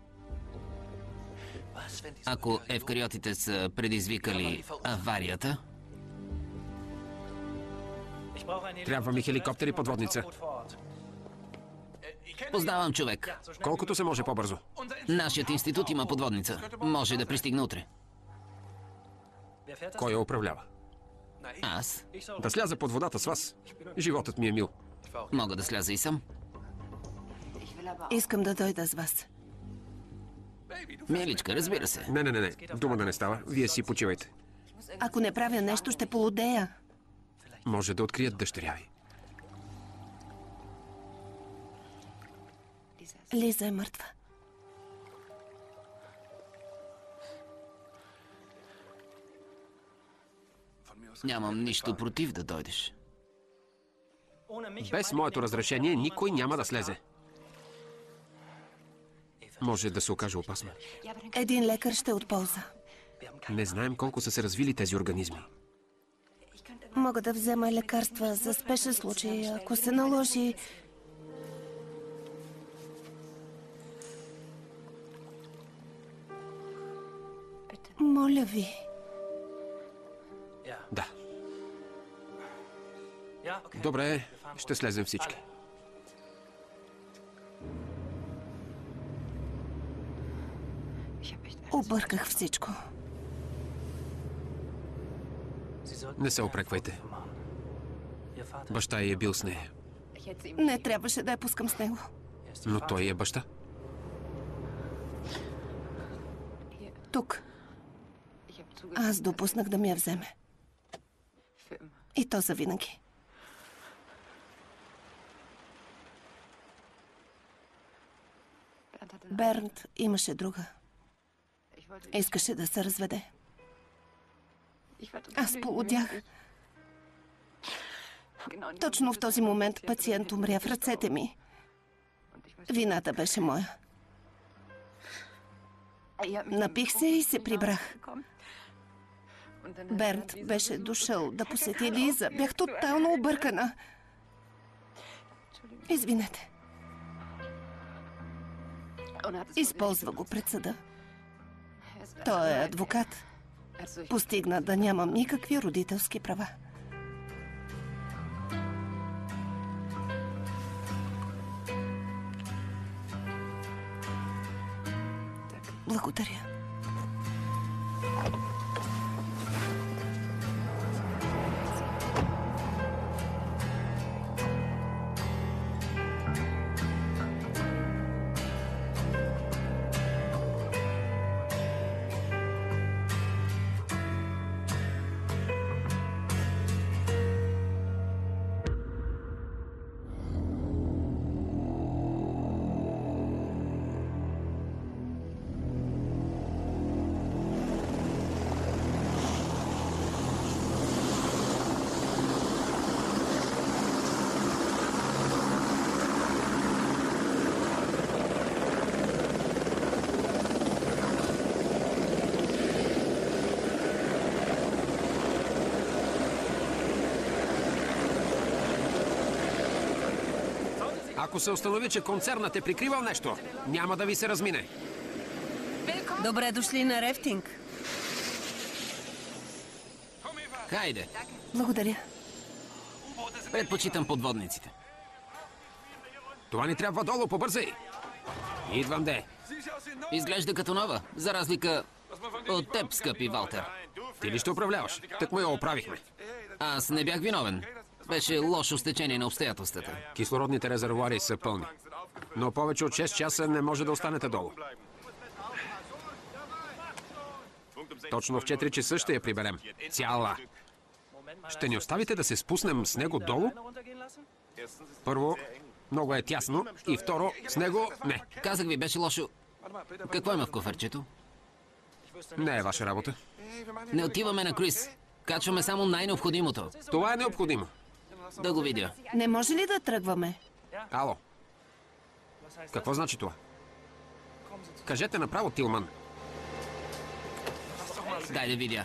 Ако евкариотите са предизвикали аварията? Трябва ми хеликоптер и подводница. Познавам човек. Колкото се може по-бързо. Нашият институт има подводница. Може да пристигне утре. Кой я управлява? Аз Да сляза под водата с вас. Животът ми е мил. мога да сляза и сам. Искам да дойда с вас. Миличка, разбира се. Не. Дума да не става. Вие си почивайте. Ако не правя нещо, ще полудея. Може да открият дъщеря ви. Лиза е мъртва. Нямам нищо против да дойдеш. Без моето разрешение никой няма да слезе. Може да се окаже опасно. Един лекар ще е от полза. Не знаем колко са се развили тези организми. Мога да взема лекарства за спешен случай, ако се наложи. Моля ви. Да. Добре, ще слезем всички. Обърках всичко. Не се опреквайте. Баща й е бил с нея. Не трябваше да я пускам с него. Но той е баща. Тук. Аз допуснах да ми я вземе. И то завинаги. Бернт имаше друга. Искаше да се разведе. Аз полудях. Точно в този момент пациент умря в ръцете ми. Вината беше моя. Напих се и се прибрах. Бернт беше дошъл да посети Лиза. Бях тотално объркана. Извинете. Използва го пред съда. Той е адвокат. Постигна да нямам никакви родителски права. Благодаря. Ако се установи, че концернът е прикривал нещо, няма да ви се размине. Добре дошли на рефтинг. Хайде, Благодаря. предпочитам подводниците. Това ни трябва долу, побързай. Идвам де. Изглежда като нова, за разлика от теб, скъпи Валтер. Ти ли ще управляваш? Так му я оправихме. Аз не бях виновен. Беше лошо стечение на обстоятелствата. Кислородните резервуари са пълни. Но повече от 6 часа не може да останете долу. Точно в 4 часа ще я приберем. Цяла. Ще ни оставите да се спуснем с него долу? Първо, много е тясно. И второ, с него не. Казах ви, беше лошо. Какво има в коферчето? Не е ваша работа. Не отиваме на круиз. Качваме само най-необходимото. Това е необходимо. Да го видя. Не може ли да тръгваме? Ало. Какво значи това? Кажете направо, Тилман. Дай да видя.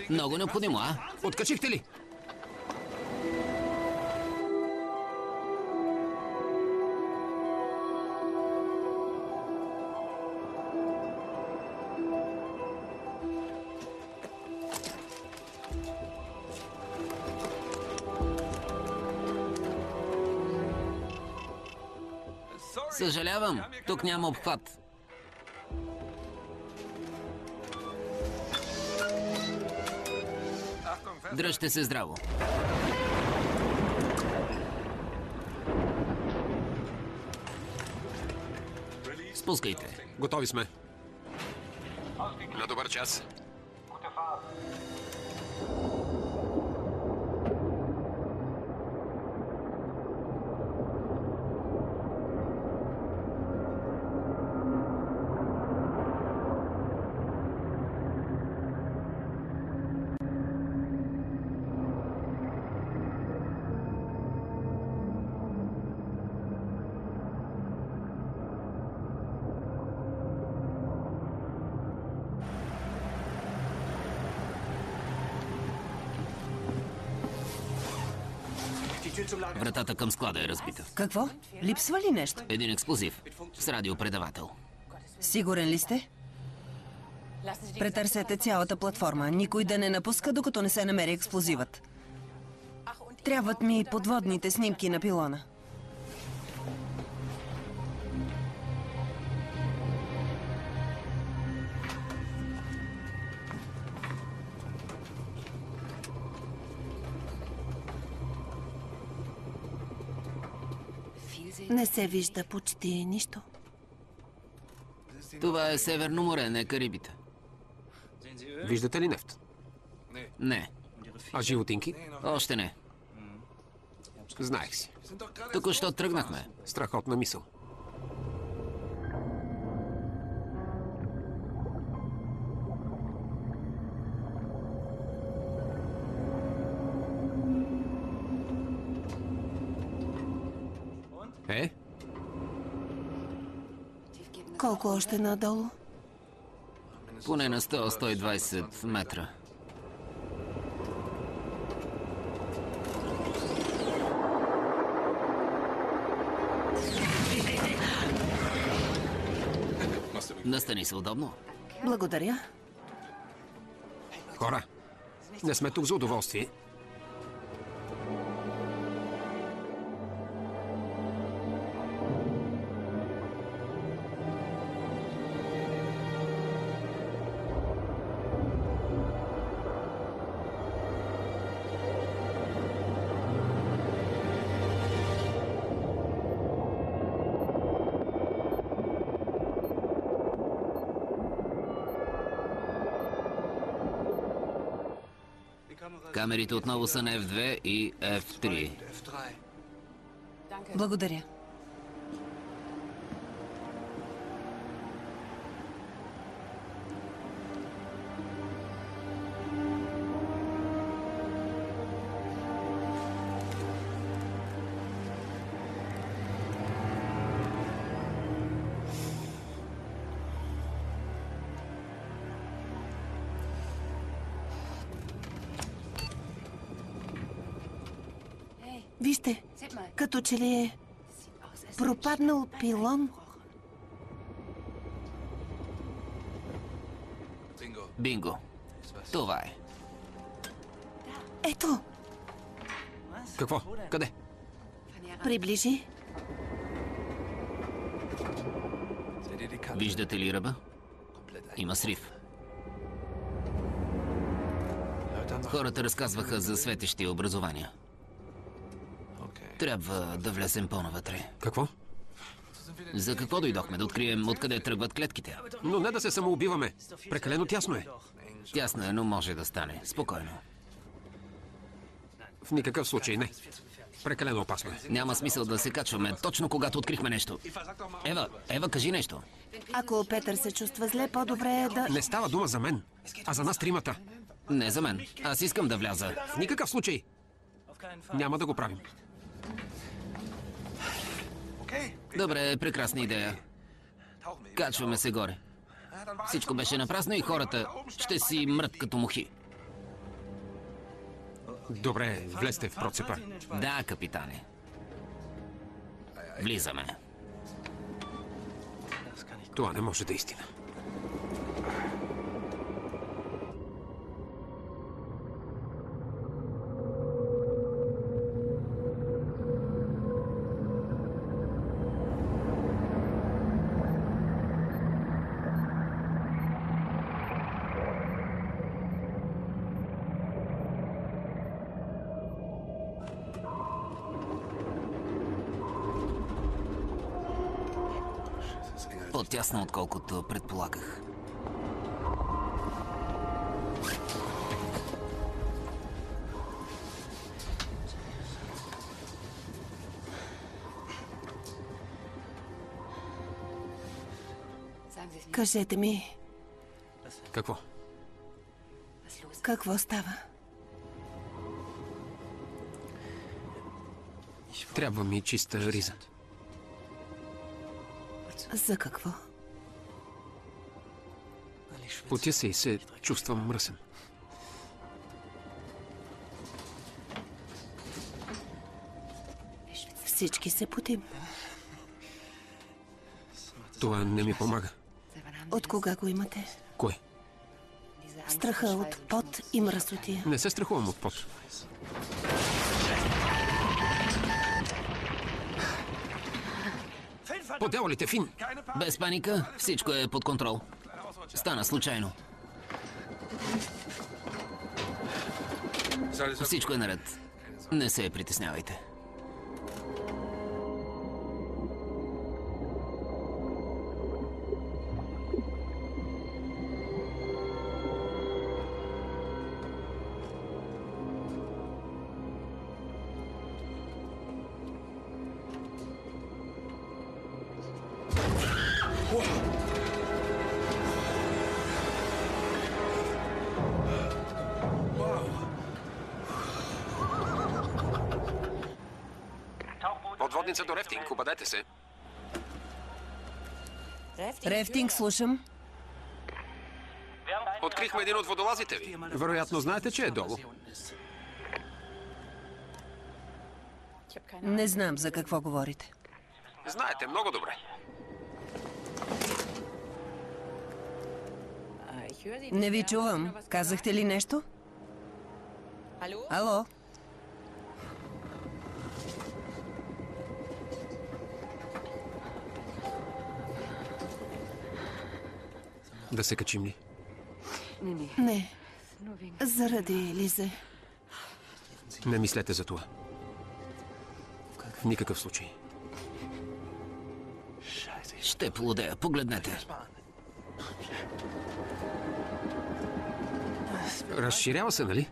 Много необходимо, а? Откачихте ли? Съжалявам, тук няма обхват. Дръжте се здраво. Спускайте. Готови сме. На добър час. Вратата към склада е разбита. Какво? Липсва ли нещо? Един експлозив с радиопредавател. Сигурен ли сте? Претърсете цялата платформа. Никой да не напуска, докато не се намери експлозивът. Трябват ми подводните снимки на пилона. Не се вижда почти нищо. Това е Северно море, не Карибите. Виждате ли нефт? Не, А животинки? още не. Знаех си. Току-що тръгнахме. Страхотна мисъл. Колко още надолу? Поне на 100-120 метра. Настани се удобно. Благодаря. Хора, не сме тук за удоволствие. Камерите отново са на F2 и F3. Благодаря. Вижте, като че ли е пропаднал пилон. Бинго. Това е. Ето, Какво? Къде? приближи. Виждате ли ръба? Има срив. Хората разказваха за светещи образования. Трябва да влезем по-навътре. Какво? За какво дойдохме? Да открием откъде тръгват клетките. Но не да се самоубиваме. Прекалено тясно е. Тясно е, но може да стане. Спокойно. В никакъв случай не. Прекалено опасно е. Няма смисъл да се качваме, точно когато открихме нещо. Ева, кажи нещо. Ако Петър се чувства зле, по-добре е да... Не става дума за мен, а за нас тримата. Не за мен. Аз искам да вляза. В никакъв случай. Няма да го правим. Добре, прекрасна идея. Качваме се горе. Всичко беше напразно и хората ще си мрат като мухи. Добре, влезте в процепа. Да, капитане. Влизаме. Това не може да е истина. По-тясно, отколкото предполагах. Кажете ми, Какво? какво става? Трябва ми чиста риза. За какво? Потя се и се чувствам мръсен. Всички се потим. Това не ми помага. От кога го имате? Кое? Страха от пот и мръсотия. Не се страхувам от пот. По дяволите, Фин! Без паника, всичко е под контрол. Стана случайно. Всичко е наред. Не се притеснявайте. Подводница до Рефтинг, обадете се. Рефтинг, слушам. Открихме един от водолазите ви. Вероятно знаете, че е долу. Не знам за какво говорите. Знаете много добре. Не ви чувам. Казахте ли нещо? Ало? Да се качим ли? Не. Заради Лизе. Не мислете за това. В никакъв случай. Ще плодея, погледнете. Разширява се, нали?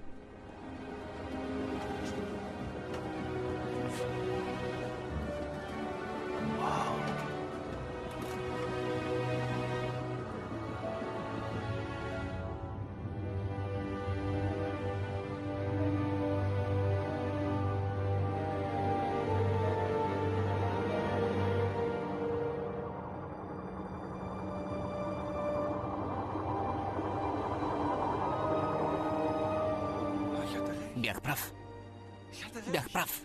Бях прав. Бях прав.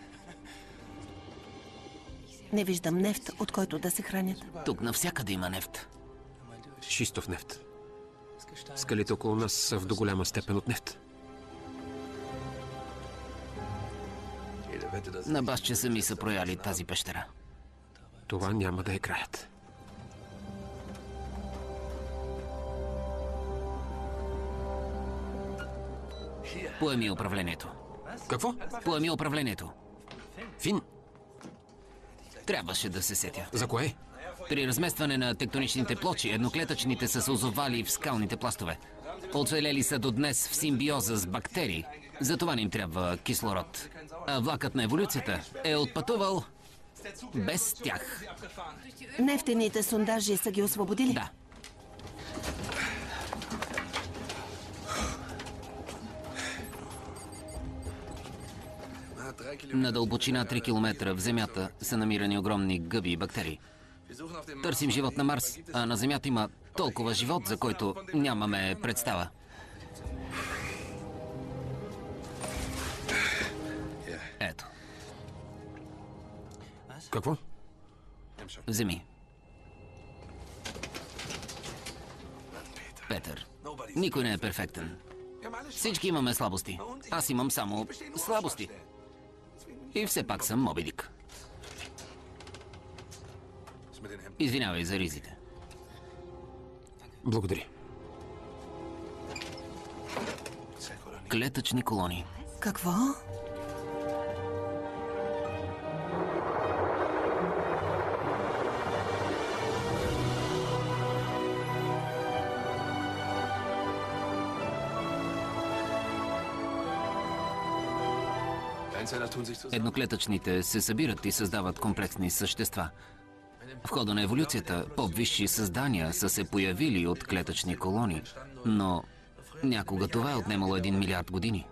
Не виждам нефт, от който да се хранят. Тук навсякъде има нефт. Шистов нефт. Скалите около нас са в до голяма степен от нефт. На бас, че сами са прояли тази пещера. Това няма да е краят. Поеми управлението. Какво? Поеми управлението. Фин, Трябваше да се сетя. За кое? При разместване на тектоничните плочи, едноклетъчните са се озовали в скалните пластове. Оцелели са до днес в симбиоза с бактерии. Затова не им трябва кислород. А влакът на еволюцията е отпътувал без тях. Нефтените сондажи са ги освободили? Да. На дълбочина 3 км в земята са намирани огромни гъби и бактерии. Търсим живот на Марс, а на Земята има толкова живот, за който нямаме представа. Ето, Какво? вземи. Петър, никой не е перфектен. Всички имаме слабости. Аз имам само слабости. И все пак съм Моби Дик. Извинявай за ризите. Благодаря. Клетъчни колонии. Какво? Едноклетъчните се събират и създават комплексни същества. В хода на еволюцията по-висши създания са се появили от клетъчни колонии, но някога това е отнемало 1 милиард години.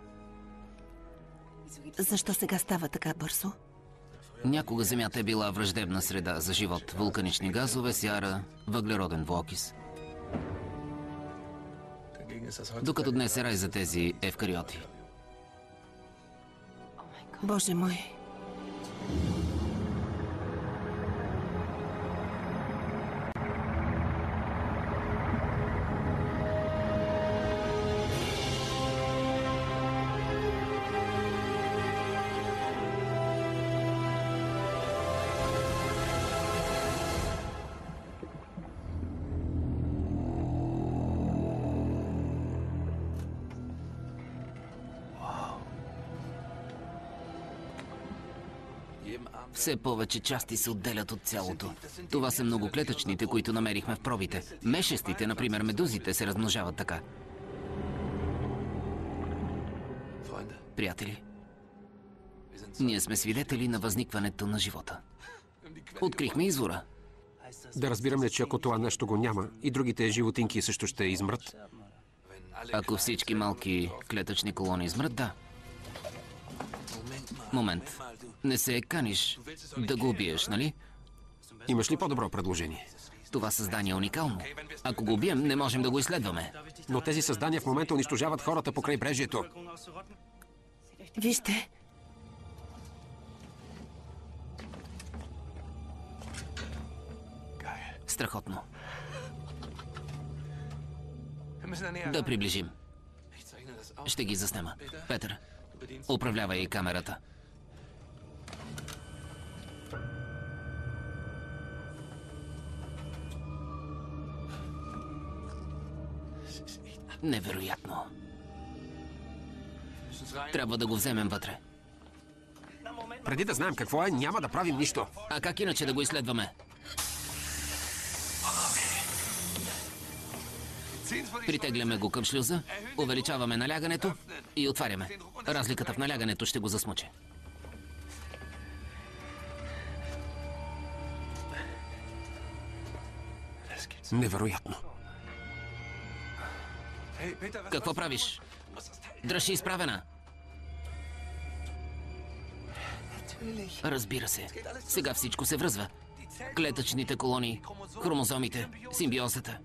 Защо сега става така бързо? Някога Земята е била враждебна среда за живот. Вулканични газове, сяра, въглероден двуокис. Докато днес е рай за тези евкариоти. Боже мой. Все повече части се отделят от цялото. Това са многоклетъчните, които намерихме в пробите. Мешестите, например медузите, се размножават така. Приятели, ние сме свидетели на възникването на живота. Открихме извора. Да разбирам ли, че ако това нещо го няма, и другите животинки също ще измрат? Ако всички малки клетъчни колонии измрат, да. Момент. Не се каниш да го убиеш, нали? Имаш ли по-добро предложение? Това създание е уникално. Ако го убием, не можем да го изследваме. Но тези създания в момента унищожават хората по крайбрежието. Вижте. Страхотно. Да приближим. Ще ги заснема. Петър, управлявай и камерата. Невероятно. Трябва да го вземем вътре. Преди да знаем какво е, няма да правим нищо. А как иначе да го изследваме? Притегляме го към шлюза, увеличаваме налягането и отваряме. Разликата в налягането ще го засмуче. Невероятно. Какво правиш? Дръжи изправена. Разбира се. Сега всичко се връзва. Клетъчните колонии, хромозомите, симбиозата.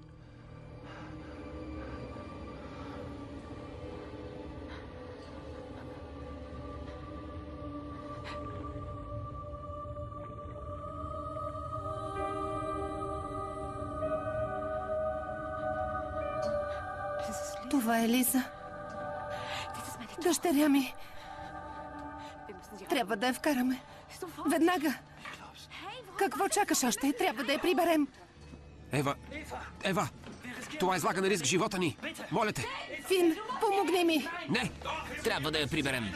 Това е Лиза. Дъщеря ми. Трябва да я вкараме. Веднага. Какво чакаш още? Трябва да я приберем. Ева! Това излага на риск живота ни. Моля те. Фин, помогни ми. Не! Трябва да я приберем.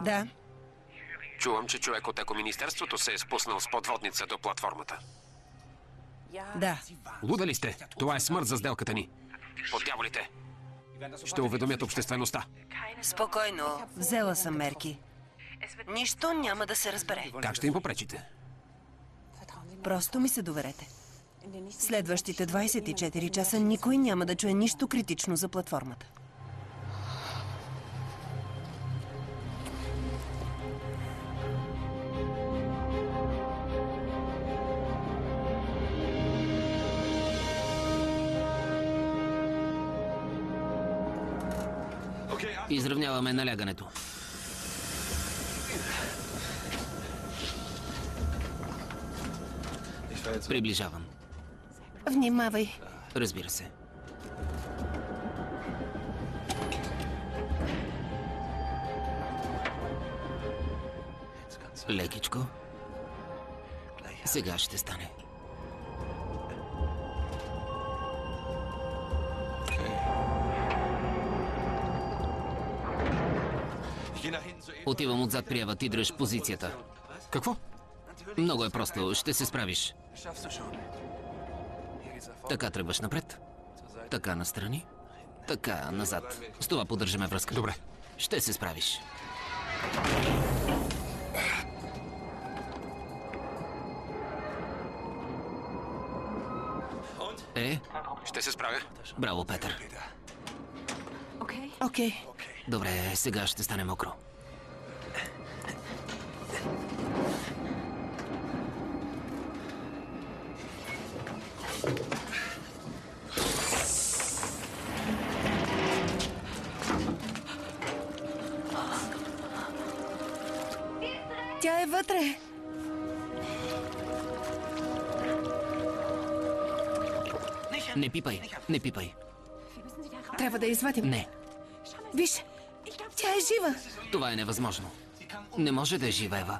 Да. Чувам, че човек от екоминистерството се е спуснал с подводница до платформата. Да. Луда ли сте? Това е смърт за сделката ни. По дяволите. Ще уведомят обществеността. Спокойно. Взела съм мерки. Нищо няма да се разбере. Как ще им попречите? Просто ми се доверете. Следващите 24 часа никой няма да чуе нищо критично за платформата. Изравняваме налягането. Приближавам. Внимавай. Разбира се. Лекичко. Сега ще стане. Отивам отзад, Приева. Ти дръж позицията. Какво? Много е просто. Ще се справиш. Така тръгваш напред. Така настрани. Така назад. С това поддържаме връзка. Добре. Ще се справиш. Ще се справя. Браво, Петър. Окей. Добре, сега ще стане мокро. Тя е вътре. Не пипай, не пипай. Трябва да я извадим. Не, Виж, тя е жива. това е невъзможно. Не може да е жива, Ева.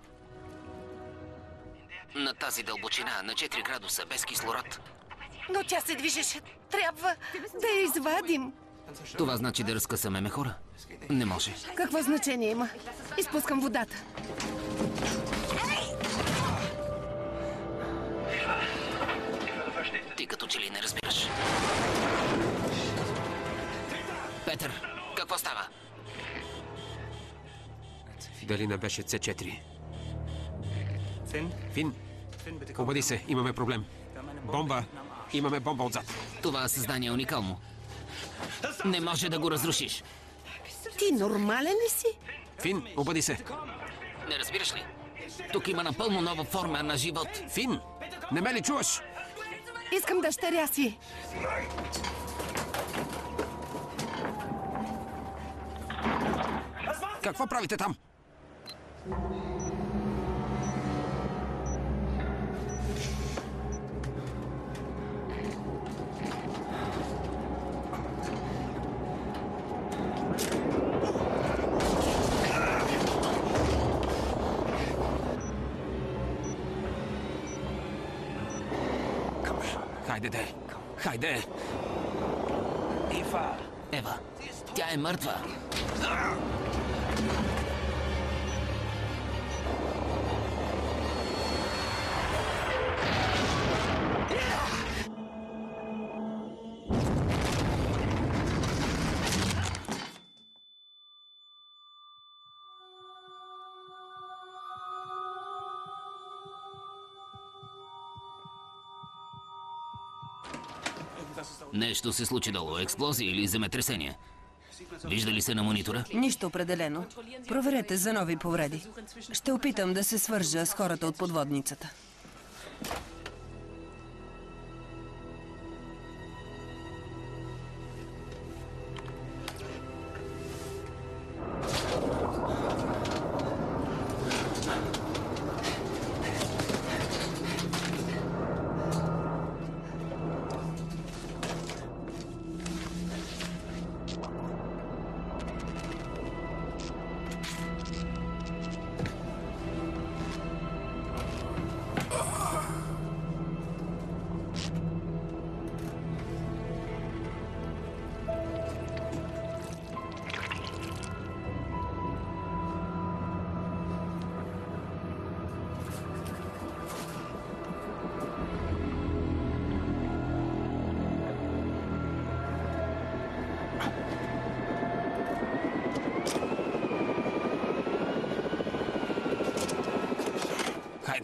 На тази дълбочина, на 4 градуса, без кислород. Но тя се движеше. Трябва да я извадим. Това значи да разкъсаме мехура? Не може. Какво значение има? Изпускам водата. Ти като че ли не разбираш. Петър, какво става? Дали не беше С4? Фин, обади се, имаме проблем. Бомба. Имаме бомба отзад. Това създание е уникално. Не може да го разрушиш. Ти нормален ли си? Фин, обади се. Не разбираш ли? Тук има напълно нова форма на живот. Фин, не ме ли чуваш? Искам дъщеря си. Какво правите там? Хайде де! Хайде! Ева, тя е мъртва. Нещо се случи долу. Експлозия или земетресение? Вижда ли се на монитора? Нищо определено. Проверете за нови повреди. Ще опитам да се свържа с хората от подводницата.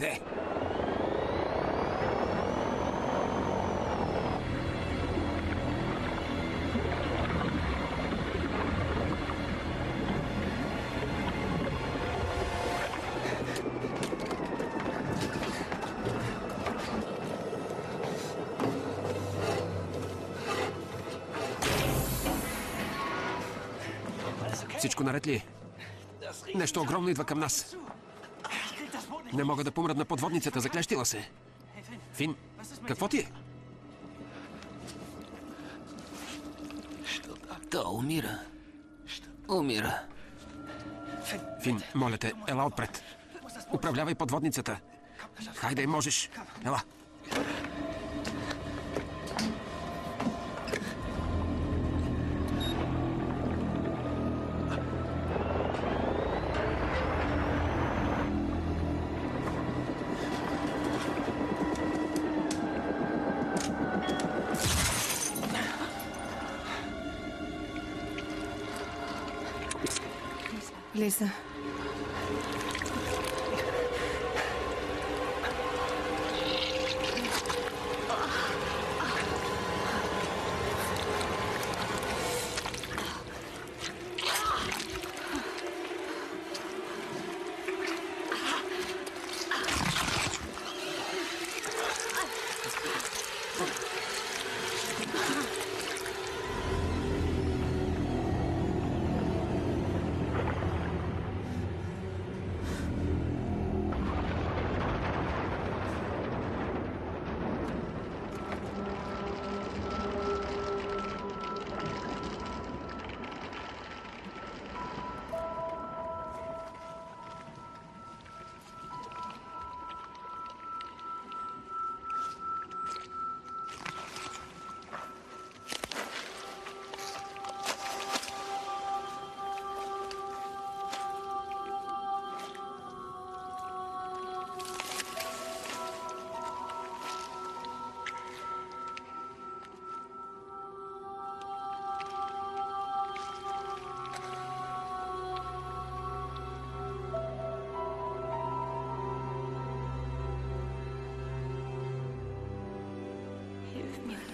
Хайде! Всичко наред ли? Нещо огромно идва към нас. Не мога да помръдна подводницата, заклещила се. Фин, какво ти е? То умира. Умира. Фин, моля те, ела отпред. Управлявай подводницата. Хайде, можеш. Ела. Лиза.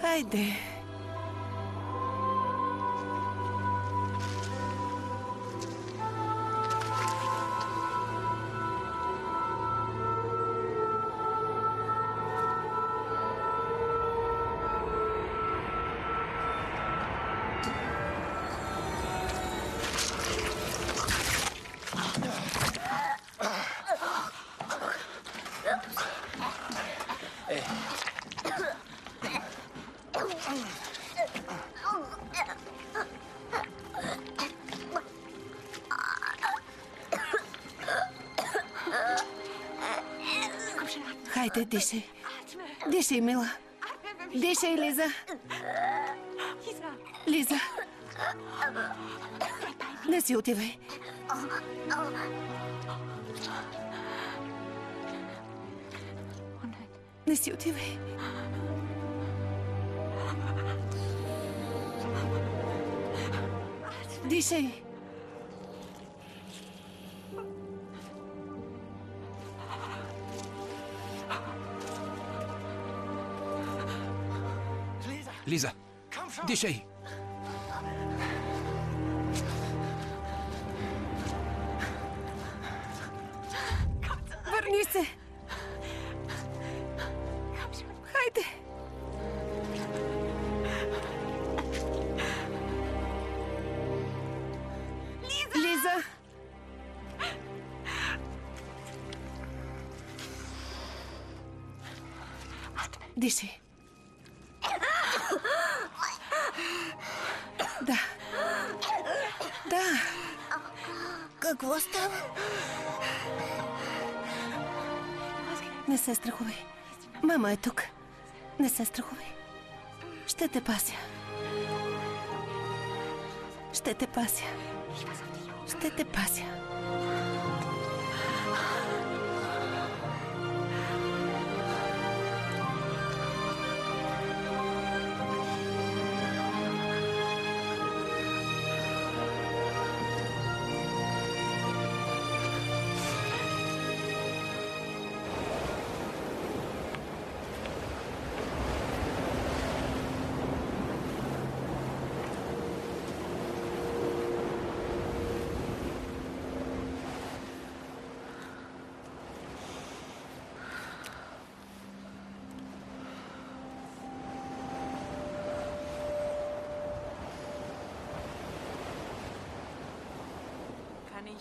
Хайде. Хайде, дишай. Дишай, мила. Дишай, Лиза. Лиза. Не си отивай. Не си отивай. Дишай. Лиза, дишай! Върни се! Хайде! Лиза! Дишай. Да. Да. Какво става? Не се страхувай. Мама е тук. Не се страхувай. Ще те пася. Ще те пася. Ще те пася.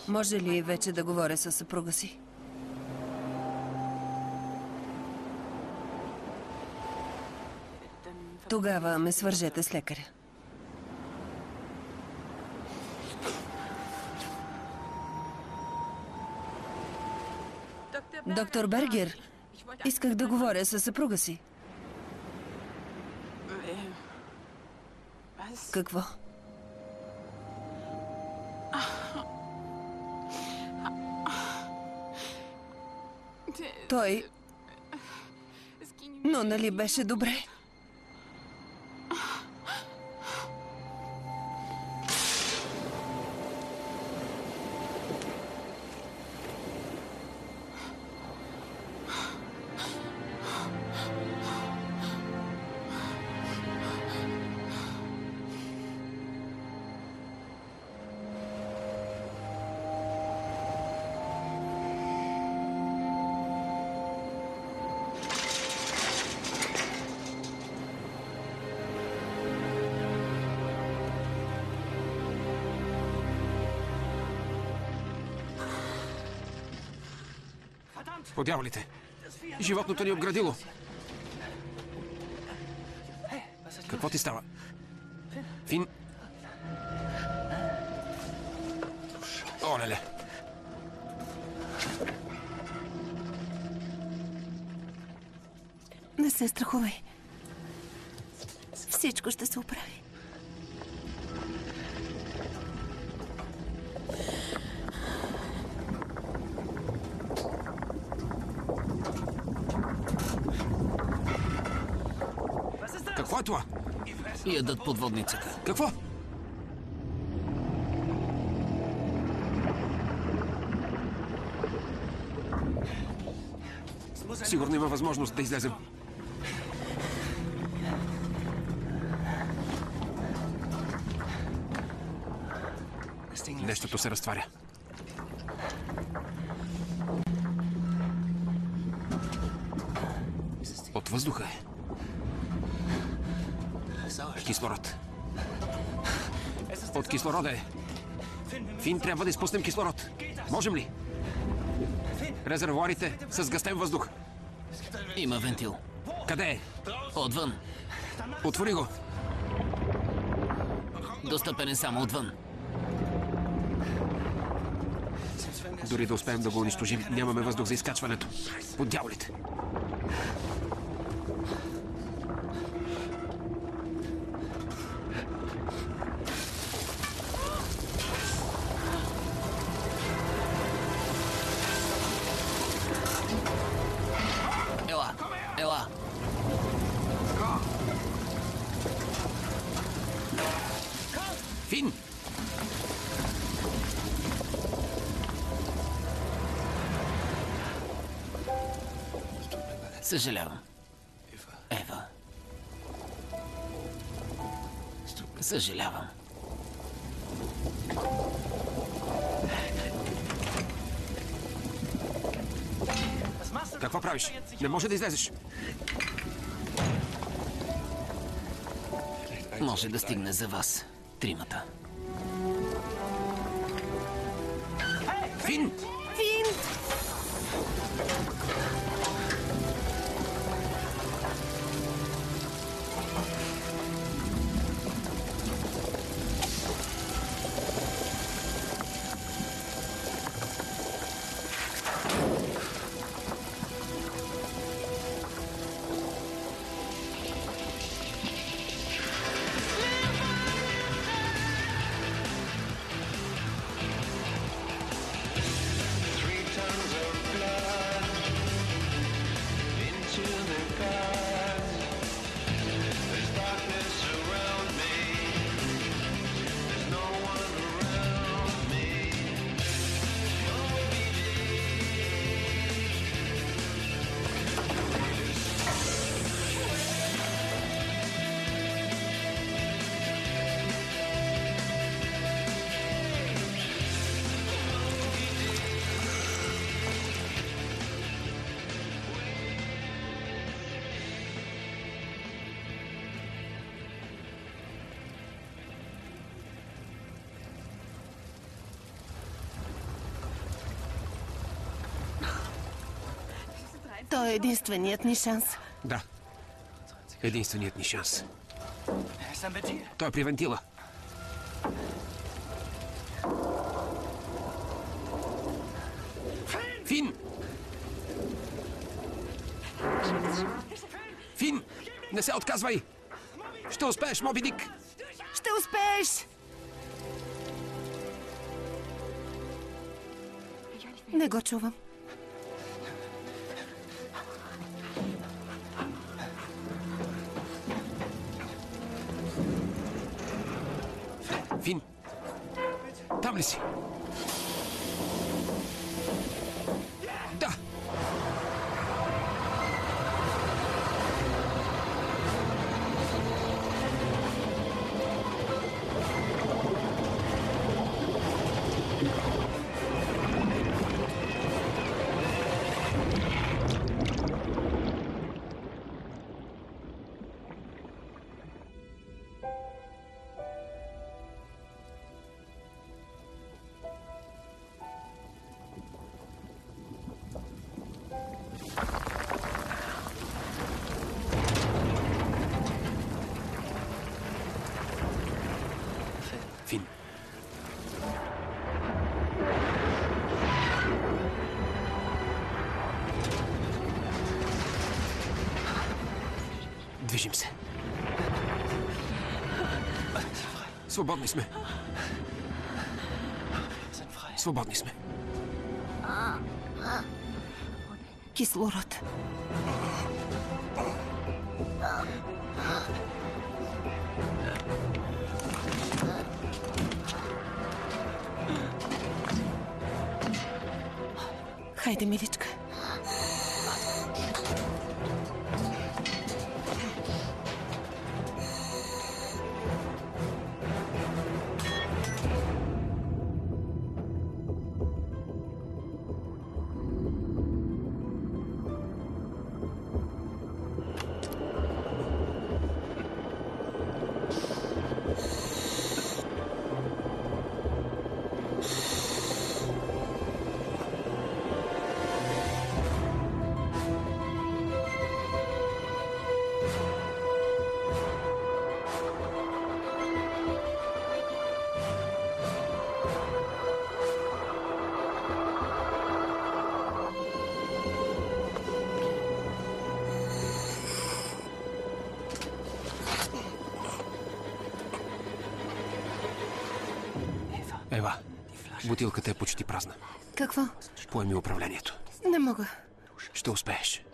Може ли вече да говоря със съпруга си? Тогава ме свържете с лекаря. Доктор Бергер, исках да говоря със съпруга си. Какво? Той... Но нали беше добре? По дяволите! Животното ни обградило! Какво ти става? Фин? О, леле! Не се страхувай. Всичко ще се оправи. Какво е това? Ядат подводницата. Какво? Сигурно има възможност да излезем. Нещото се разтваря. От въздуха е. Кислород. От кислорода е. Фин, трябва да изпуснем кислород. Можем ли? Резервуарите с сгъстен въздух. Има вентил. Къде е? Отвън. Отвори го. Достъпен е само отвън. Дори да успеем да го унищожим, нямаме въздух за изкачването. Под дяволите. Ела. Фин! Съжалявам. Ева. Съжалявам. Какво правиш? Не може да излезеш. Може да стигне за вас. Тримата. Фин! Фин! Той е единственият ни шанс. Да. Единственият ни шанс. Той е при вентила. Фин! Фин! Не се отказвай! Ще успееш, Моби Дик! Ще успееш! Не го чувам. Фин! Там ли си? Да! Фин. Движим се. Свободни сме. Свободни сме. Кислород. Хайде, миличка. Ева, бутилката е почти празна. Какво? Поеми управлението. Не мога. Ще успееш.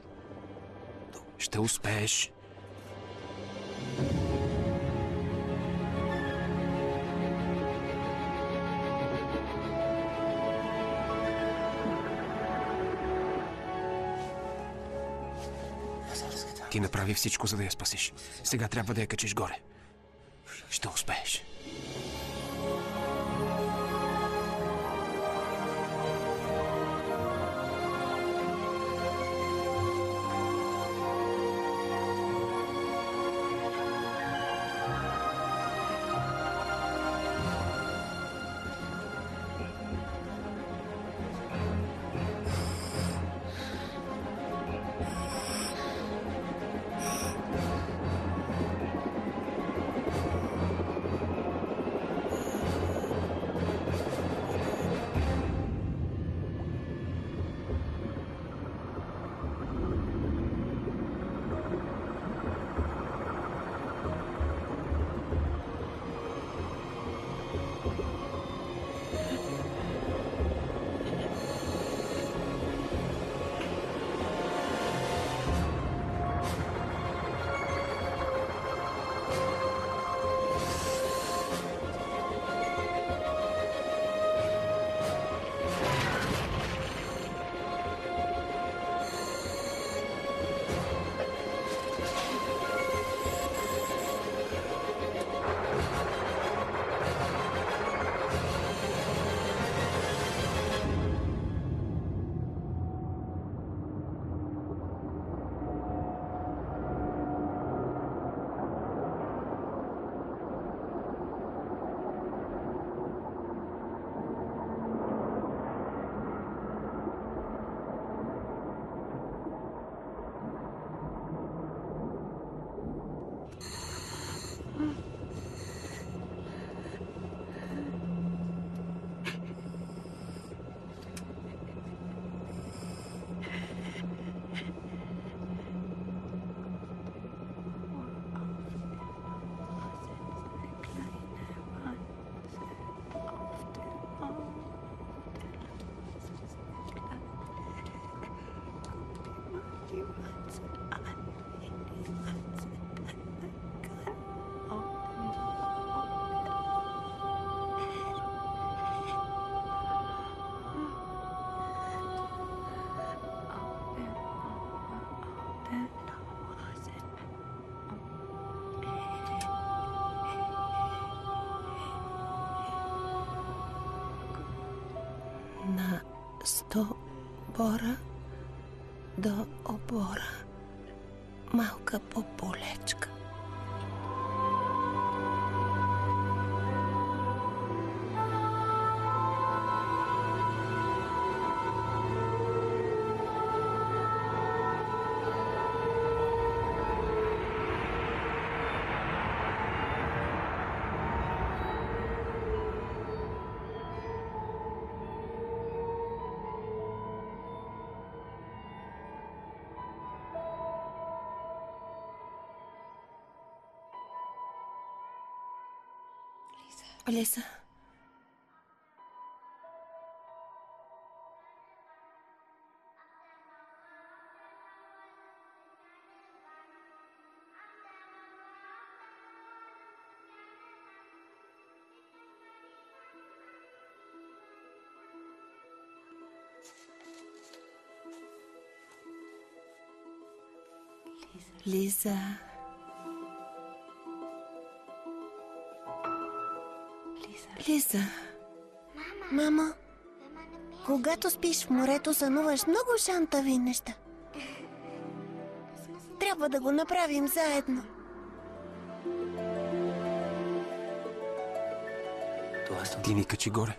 Ще успееш. Ти направи всичко, за да я спасиш. Сега трябва да я качиш горе. Ще успееш. От обора до обора. Малка боболечка. Лиза. Лиза. Лиза. Мамо, когато спиш в морето, сънуваш много шантави неща. Трябва да го направим заедно. Ти ни качи горе.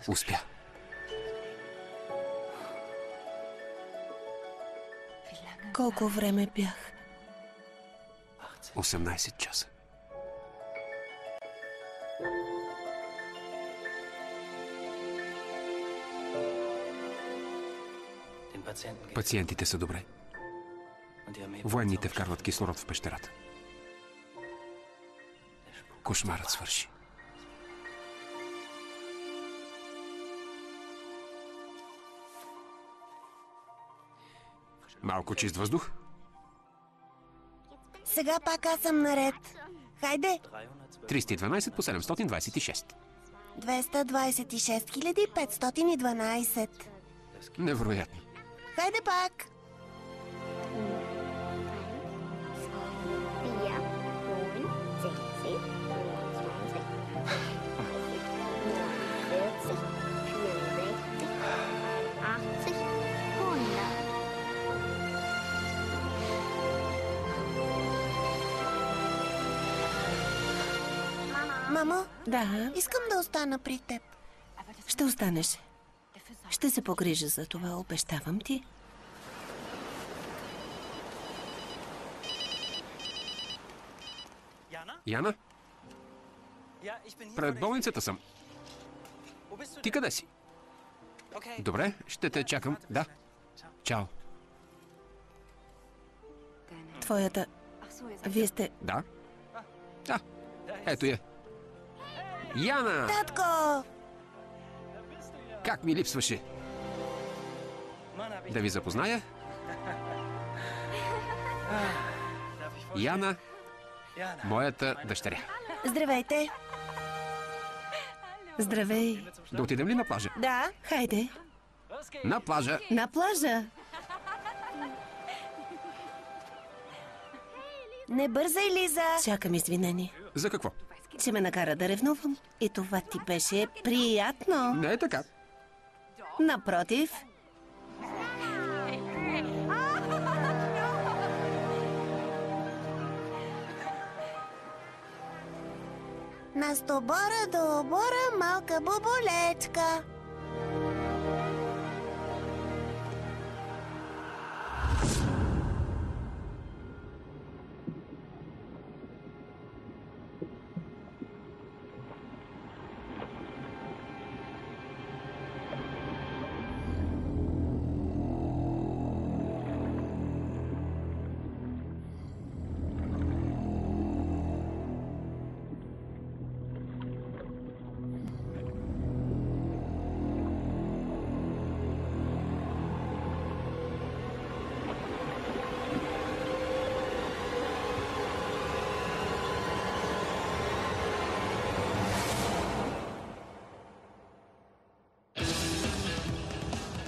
Успя. Колко време бях? 18 часа. Пациентите са добре. Военните вкарват кислород в пещерата. Кошмарът свърши. Малко чист въздух. Сега пак аз съм наред. Хайде! 312 по 726. 226 512. Невероятно. Хайде пак! Мамо, Да, искам да остана при теб. ще останеш. Ще се погрижа за това, обещавам ти. Яна? Пред болницата съм. Ти къде си? Добре, ще те чакам. Да. Чао. Твоята... Вие сте... Да? Да. Ето я. Яна! Татко! Как ми липсваше? Да ви запозная? Яна, моята дъщеря. Здравейте! Здравей. Да отидем ли на плажа? Да? Хайде. На плажа. На плажа. Не бързай, Лиза! Чакам извинение, За какво? че ме накара да ревнувам. И това ти беше приятно. Не е така. Напротив. На стобора до обора малка боболечка.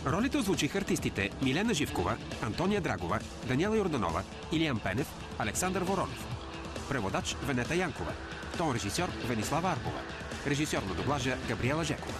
Ролите озвучиха артистите Милена Живкова, Антония Драгова, Даниела Йорданова, Илиян Пенев, Александър Воронов. Преводач Венета Янкова. Тон режисьор Венислава Арпова. Режисьор на доблажа Габриела Жекова.